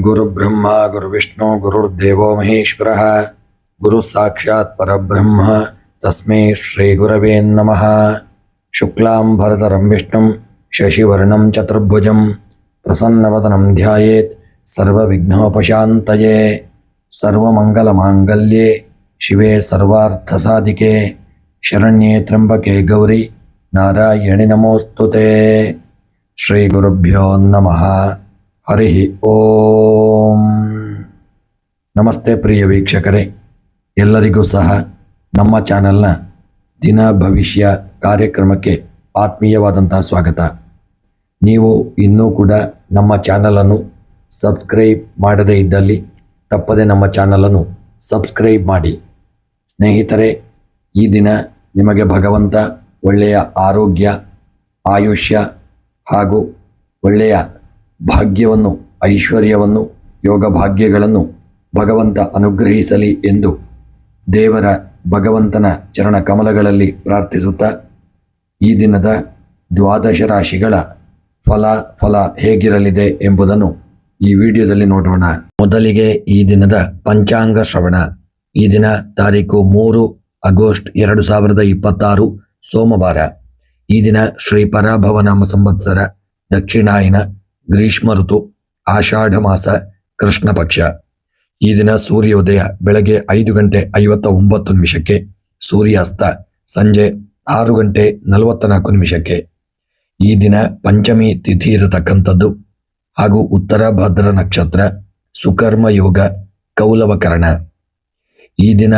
गुरुब्रह्मा गुरुविष्णु गुरुर्देवो महेश्वरः गुरु साक्षात् परब्रह्म तस्मै श्री गुरवे नमः। शुक्लांबरधरं विष्णुं शशिवर्णं चतुर्भुजं प्रसन्नवदनं ध्यायेत् सर्वविघ्नोपशान्तये। सर्वमंगलमांगल्ये शिवे सर्वार्थसाधिके शरण्ये त्र्यंबके गौरी नारायणि नमोस्तुते। श्री गुरुभ्यो नमः। हरि ಓಂ। ನಮಸ್ತೆ ಪ್ರಿಯ ವೀಕ್ಷಕರೇ, ಎಲ್ಲರಿಗೂ ಸಹ ನಮ್ಮ ಚಾನೆಲ್ನ ದಿನ ಭವಿಷ್ಯ ಕಾರ್ಯಕ್ರಮಕ್ಕೆ ಆತ್ಮೀಯವಾದಂತಹ ಸ್ವಾಗತ. ನೀವು ಇನ್ನೂ ಕೂಡ ನಮ್ಮ ಚಾನಲನ್ನು ಸಬ್ಸ್ಕ್ರೈಬ್ ಮಾಡದೇ ಇದ್ದಲ್ಲಿ ತಪ್ಪದೆ ನಮ್ಮ ಚಾನಲನ್ನು ಸಬ್ಸ್ಕ್ರೈಬ್ ಮಾಡಿ. ಸ್ನೇಹಿತರೆ, ಈ ದಿನ ನಿಮಗೆ ಭಗವಂತ ಒಳ್ಳೆಯ ಆರೋಗ್ಯ, ಆಯುಷ್ಯ ಹಾಗೂ ಒಳ್ಳೆಯ ಭಾಗ್ಯವನ್ನು, ಐಶ್ವರ್ಯವನ್ನು, ಯೋಗ ಭಾಗ್ಯಗಳನ್ನು ಭಗವಂತ ಅನುಗ್ರಹಿಸಲಿ ಎಂದು ದೇವರ ಭಗವಂತನ ಚರಣ ಕಮಲಗಳಲ್ಲಿ ಪ್ರಾರ್ಥಿಸುತ್ತಾ ಈ ದಿನದ ದ್ವಾದಶ ರಾಶಿಗಳ ಫಲ ಹೇಗಿರಲಿದೆ ಎಂಬುದನ್ನು ಈ ವಿಡಿಯೋದಲ್ಲಿ ನೋಡೋಣ. ಮೊದಲಿಗೆ ಈ ದಿನದ ಪಂಚಾಂಗ ಶ್ರವಣ. ಈ ದಿನ ತಾರೀಕು 3 ಆಗಸ್ಟ್ 2026 ಸೋಮವಾರ. ಈ ದಿನ ಶ್ರೀ ಪರಾಭವನಾಮ ಸಂವತ್ಸರ, ದಕ್ಷಿಣಾಯನ, ಗ್ರೀಷ್ಮ ಋತು, ಆಷಾಢ ಮಾಸ, ಕೃಷ್ಣ ಪಕ್ಷ. ಈ ದಿನ ಸೂರ್ಯೋದಯ ಬೆಳಗ್ಗೆ 5:59 ಸೂರ್ಯಾಸ್ತ ಸಂಜೆ 6:44. ಈ ದಿನ ಪಂಚಮಿ ತಿಥಿ ಇರತಕ್ಕಂಥದ್ದು ಹಾಗೂ ಉತ್ತರ ಭದ್ರ ನಕ್ಷತ್ರ, ಸುಕರ್ಮ ಯೋಗ, ಕೌಲವಕರಣ. ಈ ದಿನ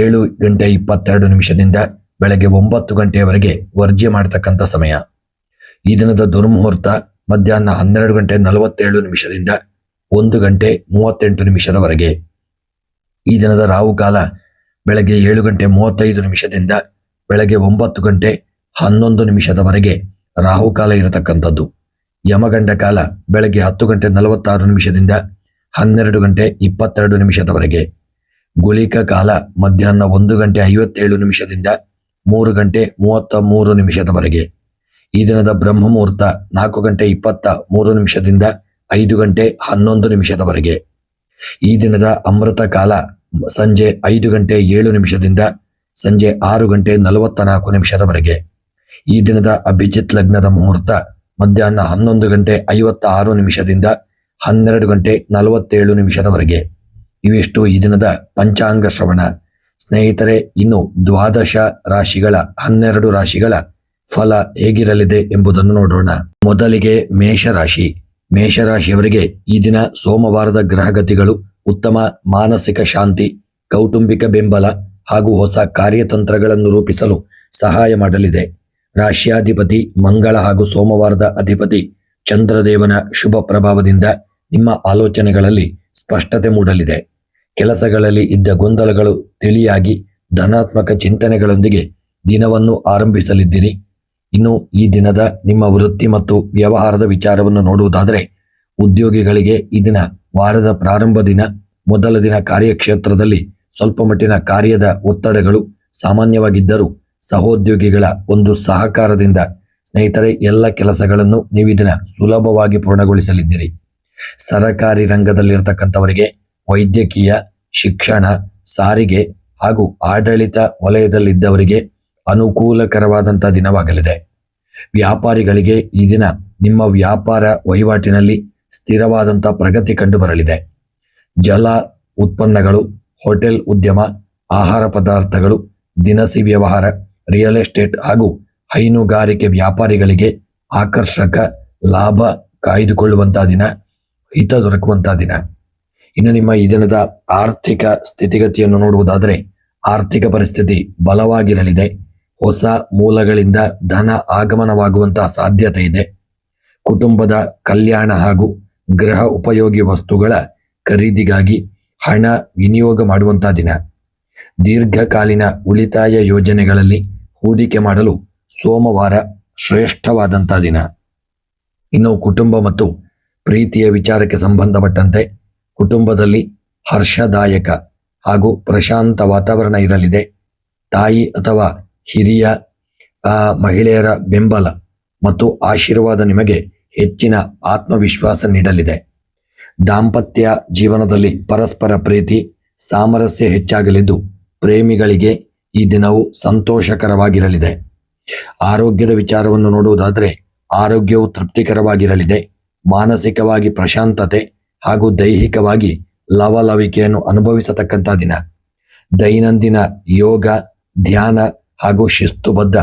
7:22 ಬೆಳಗ್ಗೆ 9 ಗಂಟೆಯವರೆಗೆ ವರ್ಜ್ಯ ಮಾಡತಕ್ಕಂಥ ಸಮಯ. ಈ ದಿನದ ದುರ್ಮುಹೂರ್ತ ಮಧ್ಯಾಹ್ನ 12:47 1:38 ಈ ದಿನದ ರಾಹುಕಾಲ ಬೆಳಗ್ಗೆ 7:35 ಬೆಳಗ್ಗೆ 9:11 ರಾಹುಕಾಲ ಇರತಕ್ಕಂಥದ್ದು. ಯಮಗಂಡ ಕಾಲ ಬೆಳಗ್ಗೆ 10:46 12:22 ಗುಳಿಕ ಕಾಲ ಮಧ್ಯಾಹ್ನ 1:57 3:33 ಈ ದಿನದ ಬ್ರಹ್ಮ ಮುಹೂರ್ತ 4:23 5:11 ಈ ದಿನದ ಅಮೃತ ಕಾಲ ಸಂಜೆ 5:07 ಸಂಜೆ 6:44 ಈ ದಿನದ ಅಭಿಜಿತ್ ಲಗ್ನದ ಮುಹೂರ್ತ ಮಧ್ಯಾಹ್ನ 11:56 12:47 ಇವಿಷ್ಟು ಈ ದಿನದ ಪಂಚಾಂಗ ಶ್ರವಣ. ಸ್ನೇಹಿತರೆ, ಇನ್ನು ದ್ವಾದಶ ರಾಶಿಗಳ 12 ರಾಶಿಗಳ ಫಲ ಹೇಗಿರಲಿದೆ ಎಂಬುದನ್ನು ನೋಡೋಣ. ಮೊದಲಿಗೆ ಮೇಷರಾಶಿ. ಮೇಷರಾಶಿಯವರಿಗೆ ಈ ದಿನ ಸೋಮವಾರದ ಗ್ರಹಗತಿಗಳು ಉತ್ತಮ ಮಾನಸಿಕ ಶಾಂತಿ, ಕೌಟುಂಬಿಕ ಬೆಂಬಲ ಹಾಗೂ ಹೊಸ ಕಾರ್ಯತಂತ್ರಗಳನ್ನು ರೂಪಿಸಲು ಸಹಾಯ ಮಾಡಲಿದೆ. ರಾಶ್ಯಾಧಿಪತಿ ಮಂಗಳ ಹಾಗೂ ಸೋಮವಾರದ ಅಧಿಪತಿ ಚಂದ್ರದೇವನ ಶುಭ ಪ್ರಭಾವದಿಂದ ನಿಮ್ಮ ಆಲೋಚನೆಗಳಲ್ಲಿ ಸ್ಪಷ್ಟತೆ ಮೂಡಲಿದೆ. ಕೆಲಸಗಳಲ್ಲಿ ಇದ್ದ ಗೊಂದಲಗಳು ತಿಳಿಯಾಗಿ ಧನಾತ್ಮಕ ಚಿಂತನೆಗಳೊಂದಿಗೆ ದಿನವನ್ನು ಆರಂಭಿಸಲಿದ್ದೀರಿ. ಇನ್ನು ಈ ದಿನದ ನಿಮ್ಮ ವೃತ್ತಿ ಮತ್ತು ವ್ಯವಹಾರದ ವಿಚಾರವನ್ನು ನೋಡುವುದಾದರೆ, ಉದ್ಯೋಗಿಗಳಿಗೆ ಈ ದಿನ ವಾರದ ಪ್ರಾರಂಭ ದಿನ. ಮೊದಲ ದಿನ ಕಾರ್ಯಕ್ಷೇತ್ರದಲ್ಲಿ ಸ್ವಲ್ಪ ಮಟ್ಟಿನ ಕಾರ್ಯದ ಒತ್ತಡಗಳು ಸಾಮಾನ್ಯವಾಗಿದ್ದರೂ ಸಹೋದ್ಯೋಗಿಗಳ ಒಂದು ಸಹಕಾರದಿಂದ ಸ್ನೇಹಿತರೆ ಎಲ್ಲ ಕೆಲಸಗಳನ್ನು ನೀವು ಈ ದಿನ ಸುಲಭವಾಗಿ ಪೂರ್ಣಗೊಳಿಸಲಿದ್ದೀರಿ. ಸರಕಾರಿ ರಂಗದಲ್ಲಿರತಕ್ಕಂಥವರಿಗೆ ವೈದ್ಯಕೀಯ, ಶಿಕ್ಷಣ, ಸಾರಿಗೆ ಹಾಗೂ ಆಡಳಿತ ವಲಯದಲ್ಲಿದ್ದವರಿಗೆ ಅನುಕೂಲಕರವಾದಂಥ ದಿನವಾಗಲಿದೆ. ವ್ಯಾಪಾರಿಗಳಿಗೆ ಈ ದಿನ ನಿಮ್ಮ ವ್ಯಾಪಾರ ವಹಿವಾಟಿನಲ್ಲಿ ಸ್ಥಿರವಾದಂಥ ಪ್ರಗತಿ ಕಂಡುಬರಲಿದೆ. ಜಲ ಉತ್ಪನ್ನಗಳು, ಹೋಟೆಲ್ ಉದ್ಯಮ, ಆಹಾರ ಪದಾರ್ಥಗಳು, ದಿನಸಿ ವ್ಯವಹಾರ, ರಿಯಲ್ ಎಸ್ಟೇಟ್ ಹಾಗೂ ಹೈನುಗಾರಿಕೆ ವ್ಯಾಪಾರಿಗಳಿಗೆ ಆಕರ್ಷಕ ಲಾಭ ಕಾಯ್ದುಕೊಳ್ಳುವಂತಹ ದಿನ, ಹಿತ ದೊರಕುವಂತಹ ದಿನ. ಇನ್ನು ನಿಮ್ಮ ಈ ದಿನದ ಆರ್ಥಿಕ ಸ್ಥಿತಿಗತಿಯನ್ನು ನೋಡುವುದಾದರೆ, ಆರ್ಥಿಕ ಪರಿಸ್ಥಿತಿ ಬಲವಾಗಿರಲಿದೆ. ಹೊಸ ಮೂಲಗಳಿಂದ ಧನ ಆಗಮನವಾಗುವಂತಹ ಸಾಧ್ಯತೆ ಇದೆ. ಕುಟುಂಬದ ಕಲ್ಯಾಣ ಹಾಗೂ ಗೃಹ ಉಪಯೋಗಿ ವಸ್ತುಗಳ ಖರೀದಿಗಾಗಿ ಹಣ ವಿನಿಯೋಗ ಮಾಡುವಂತಹ ದಿನ. ದೀರ್ಘಕಾಲೀನ ಉಳಿತಾಯ ಯೋಜನೆಗಳಲ್ಲಿ ಹೂಡಿಕೆ ಮಾಡಲು ಸೋಮವಾರ ಶ್ರೇಷ್ಠವಾದಂತಹ ದಿನ. ಇನ್ನು ಕುಟುಂಬ ಮತ್ತು ಪ್ರೀತಿಯ ವಿಚಾರಕ್ಕೆ ಸಂಬಂಧಪಟ್ಟಂತೆ ಕುಟುಂಬದಲ್ಲಿ ಹರ್ಷದಾಯಕ ಹಾಗೂ ಪ್ರಶಾಂತ ವಾತಾವರಣ ಇರಲಿದೆ. ತಾಯಿ ಅಥವಾ ಹಿರಿಯ ಮಹಿಳೆಯರ ಬೆಂಬಲ ಮತ್ತು ಆಶೀರ್ವಾದ ನಿಮಗೆ ಹೆಚ್ಚಿನ ಆತ್ಮವಿಶ್ವಾಸ ನೀಡಲಿದೆ. ದಾಂಪತ್ಯ ಜೀವನದಲ್ಲಿ ಪರಸ್ಪರ ಪ್ರೀತಿ ಸಾಮರಸ್ಯ ಹೆಚ್ಚಾಗಲಿದ್ದು ಪ್ರೇಮಿಗಳಿಗೆ ಈ ದಿನವು ಸಂತೋಷಕರವಾಗಿರಲಿದೆ. ಆರೋಗ್ಯದ ವಿಚಾರವನ್ನು ನೋಡುವುದಾದರೆ ಆರೋಗ್ಯವು ತೃಪ್ತಿಕರವಾಗಿರಲಿದೆ. ಮಾನಸಿಕವಾಗಿ ಪ್ರಶಾಂತತೆ ಹಾಗೂ ದೈಹಿಕವಾಗಿ ಲವಲವಿಕೆಯನ್ನು ಅನುಭವಿಸತಕ್ಕಂಥ ದಿನ. ದೈನಂದಿನ ಯೋಗ, ಧ್ಯಾನ ಹಾಗೂ ಶಿಸ್ತುಬದ್ಧ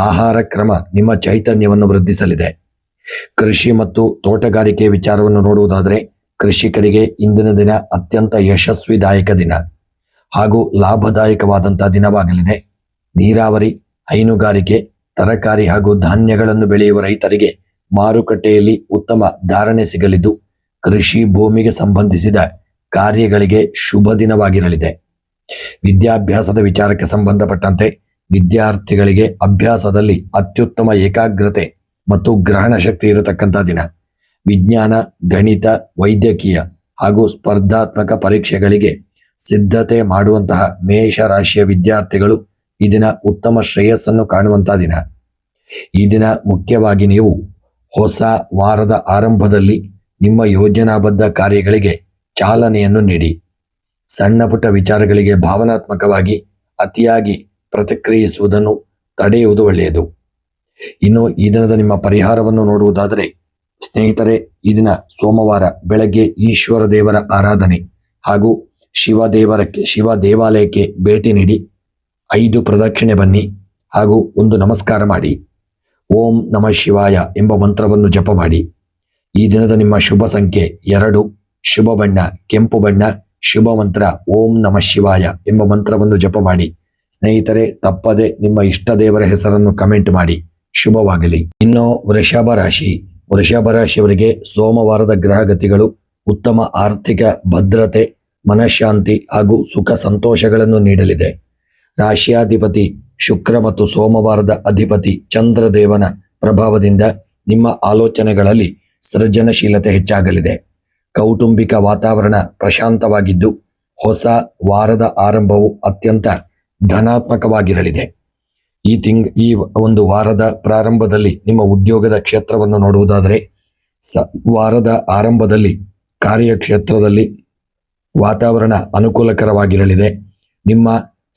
ಆಹಾರ ಕ್ರಮ ನಿಮ್ಮ ಚೈತನ್ಯವನ್ನು ವೃದ್ಧಿಸಲಿದೆ. ಕೃಷಿ ಮತ್ತು ತೋಟಗಾರಿಕೆ ವಿಚಾರವನ್ನು ನೋಡುವುದಾದರೆ ಕೃಷಿಕರಿಗೆ ಇಂದಿನ ದಿನ ಅತ್ಯಂತ ಯಶಸ್ವಿದಾಯಕ ದಿನ ಹಾಗೂ ಲಾಭದಾಯಕವಾದಂಥ ದಿನವಾಗಲಿದೆ. ನೀರಾವರಿ, ಹೈನುಗಾರಿಕೆ, ತರಕಾರಿ ಹಾಗೂ ಧಾನ್ಯಗಳನ್ನು ಬೆಳೆಯುವ ರೈತರಿಗೆ ಮಾರುಕಟ್ಟೆಯಲ್ಲಿ ಉತ್ತಮ ಧಾರಣೆ ಸಿಗಲಿದ್ದು ಕೃಷಿ ಭೂಮಿಗೆ ಸಂಬಂಧಿಸಿದ ಕಾರ್ಯಗಳಿಗೆ ಶುಭ ದಿನವಾಗಿರಲಿದೆ. ವಿದ್ಯಾಭ್ಯಾಸದ ವಿಚಾರಕ್ಕೆ ಸಂಬಂಧಪಟ್ಟಂತೆ ವಿದ್ಯಾರ್ಥಿಗಳಿಗೆ ಅಭ್ಯಾಸದಲ್ಲಿ ಅತ್ಯುತ್ತಮ ಏಕಾಗ್ರತೆ ಮತ್ತು ಗ್ರಹಣ ಶಕ್ತಿ ಇರತಕ್ಕಂಥ ದಿನ. ವಿಜ್ಞಾನ, ಗಣಿತ, ವೈದ್ಯಕೀಯ ಹಾಗೂ ಸ್ಪರ್ಧಾತ್ಮಕ ಪರೀಕ್ಷೆಗಳಿಗೆ ಸಿದ್ಧತೆ ಮಾಡುವಂತಹ ಮೇಷ ರಾಶಿಯ ವಿದ್ಯಾರ್ಥಿಗಳು ಈ ದಿನ ಉತ್ತಮ ಶ್ರೇಯಸ್ಸನ್ನು ಕಾಣುವಂತಹ ದಿನ. ಈ ದಿನ ಮುಖ್ಯವಾಗಿ ನೀವು ಹೊಸ ವಾರದ ಆರಂಭದಲ್ಲಿ ನಿಮ್ಮ ಯೋಜನಾಬದ್ಧ ಕಾರ್ಯಗಳಿಗೆ ಚಾಲನೆಯನ್ನು ನೀಡಿ. ಸಣ್ಣ ಪುಟ್ಟ ವಿಚಾರಗಳಿಗೆ ಭಾವನಾತ್ಮಕವಾಗಿ ಅತಿಯಾಗಿ ಪ್ರತಿಕ್ರಿಯಿಸುವುದನ್ನು ತಡೆಯುವುದು ಒಳ್ಳೆಯದು. ಇನ್ನು ಈ ದಿನದ ನಿಮ್ಮ ಪರಿಹಾರವನ್ನು ನೋಡುವುದಾದರೆ ಸ್ನೇಹಿತರೆ, ಈ ದಿನ ಸೋಮವಾರ ಬೆಳಗ್ಗೆ ಈಶ್ವರ ದೇವರ ಆರಾಧನೆ ಹಾಗೂ ಶಿವ ದೇವಾಲಯಕ್ಕೆ ಭೇಟಿ ನೀಡಿ 5 ಪ್ರದಕ್ಷಿಣೆ ಬನ್ನಿ ಹಾಗೂ ಒಂದು ನಮಸ್ಕಾರ ಮಾಡಿ. ಓಂ ನಮಃ ಶಿವಾಯ ಎಂಬ ಮಂತ್ರವನ್ನು ಜಪ ಮಾಡಿ. ಈ ದಿನದ ನಿಮ್ಮ ಶುಭ ಸಂಖ್ಯೆ 2, ಶುಭ ಬಣ್ಣ ಕೆಂಪು ಬಣ್ಣ, ಶುಭ ಮಂತ್ರ ಓಂ ನಮಃ ಶಿವಾಯ ಎಂಬ ಮಂತ್ರವನ್ನು ಜಪ ಮಾಡಿ. ಸ್ನೇಹಿತರೆ, ತಪ್ಪದೆ ನಿಮ್ಮ ಇಷ್ಟ ದೇವರ ಹೆಸರನ್ನು ಕಮೆಂಟ್ ಮಾಡಿ. ಶುಭವಾಗಲಿ. ಇನ್ನು ವೃಷಭ ರಾಶಿಯವರಿಗೆ ಸೋಮವಾರದ ಗ್ರಹಗತಿಗಳು ಉತ್ತಮ ಆರ್ಥಿಕ ಭದ್ರತೆ, ಮನಃಶಾಂತಿ ಹಾಗೂ ಸುಖ ಸಂತೋಷಗಳನ್ನು ನೀಡಲಿದೆ. ರಾಶಿಯಾಧಿಪತಿ ಶುಕ್ರ ಮತ್ತು ಸೋಮವಾರದ ಅಧಿಪತಿ ಚಂದ್ರದೇವನ ಪ್ರಭಾವದಿಂದ ನಿಮ್ಮ ಆಲೋಚನೆಗಳಲ್ಲಿ ಸೃಜನಶೀಲತೆ ಹೆಚ್ಚಾಗಲಿದೆ. ಕೌಟುಂಬಿಕ ವಾತಾವರಣ ಪ್ರಶಾಂತವಾಗಿದ್ದು ಹೊಸ ವಾರದ ಆರಂಭವು ಅತ್ಯಂತ ಧನಾತ್ಮಕವಾಗಿರಲಿದೆ. ಈ ಒಂದು ವಾರದ ಪ್ರಾರಂಭದಲ್ಲಿ ನಿಮ್ಮ ಉದ್ಯೋಗದ ಕ್ಷೇತ್ರವನ್ನು ನೋಡುವುದಾದರೆ ವಾರದ ಆರಂಭದಲ್ಲಿ ಕಾರ್ಯಕ್ಷೇತ್ರದಲ್ಲಿ ವಾತಾವರಣ ಅನುಕೂಲಕರವಾಗಿರಲಿದೆ. ನಿಮ್ಮ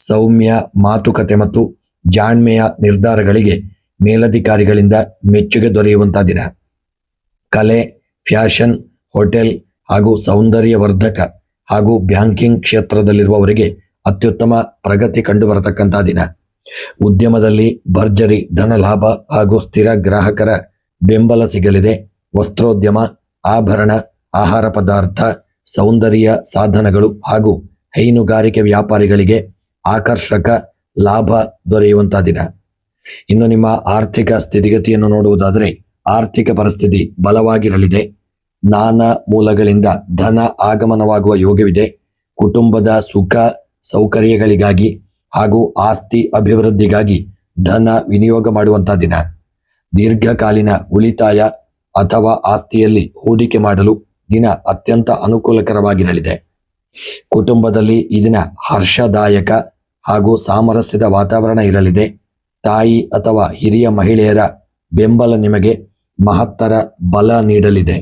ಸೌಮ್ಯ ಮಾತುಕತೆ ಮತ್ತು ಜಾಣ್ಮೆಯ ನಿರ್ಧಾರಗಳಿಗೆ ಮೇಲಧಿಕಾರಿಗಳಿಂದ ಮೆಚ್ಚುಗೆ ದೊರೆಯುವಂತಹ ದಿನ. ಕಲೆ, ಫ್ಯಾಷನ್, ಹೋಟೆಲ್ ಹಾಗೂ ಸೌಂದರ್ಯವರ್ಧಕ ಹಾಗೂ ಬ್ಯಾಂಕಿಂಗ್ ಕ್ಷೇತ್ರದಲ್ಲಿರುವವರಿಗೆ ಅತ್ಯುತ್ತಮ ಪ್ರಗತಿ ಕಂಡುಬರತಕ್ಕಂಥ ದಿನ. ಉದ್ಯಮದಲ್ಲಿ ಭರ್ಜರಿ ಧನ ಲಾಭ ಹಾಗೂ ಸ್ಥಿರ ಗ್ರಾಹಕರ ಬೆಂಬಲ ಸಿಗಲಿದೆ. ವಸ್ತ್ರೋದ್ಯಮ, ಆಭರಣ, ಆಹಾರ ಪದಾರ್ಥ, ಸೌಂದರ್ಯ ಸಾಧನಗಳು ಹಾಗೂ ಹೈನುಗಾರಿಕೆ ವ್ಯಾಪಾರಿಗಳಿಗೆ ಆಕರ್ಷಕ ಲಾಭ ದೊರೆಯುವಂತಹ ದಿನ. ಇನ್ನು ನಿಮ್ಮ ಆರ್ಥಿಕ ಸ್ಥಿತಿಗತಿಯನ್ನು ನೋಡುವುದಾದರೆ ಆರ್ಥಿಕ ಪರಿಸ್ಥಿತಿ ಬಲವಾಗಿರಲಿದೆ. ನಾನಾ ಮೂಲಗಳಿಂದ ಧನ ಆಗಮನವಾಗುವ ಯೋಗವಿದೆ. ಕುಟುಂಬದ ಸುಖ ಸೌಕರ್ಯಗಳಿಗಾಗಿ ಹಾಗೂ ಆಸ್ತಿ ಅಭಿವೃದ್ಧಿಗಾಗಿ ಧನ ವಿನಿಯೋಗ ಮಾಡುವಂತಹ ದಿನ. ದೀರ್ಘಕಾಲೀನ ಉಳಿತಾಯ ಅಥವಾ ಆಸ್ತಿಯಲ್ಲಿ ಹೂಡಿಕೆ ಮಾಡಲು ದಿನ ಅತ್ಯಂತ ಅನುಕೂಲಕರವಾಗಿರಲಿದೆ. ಕುಟುಂಬದಲ್ಲಿ ಈ ದಿನ ಹರ್ಷದಾಯಕ ಹಾಗೂ ಸಾಮರಸ್ಯದ ವಾತಾವರಣ ಇರಲಿದೆ. ತಾಯಿ ಅಥವಾ ಹಿರಿಯ ಮಹಿಳೆಯರ ಬೆಂಬಲ ನಿಮಗೆ ಮಹತ್ತರ ಬಲ ನೀಡಲಿದೆ.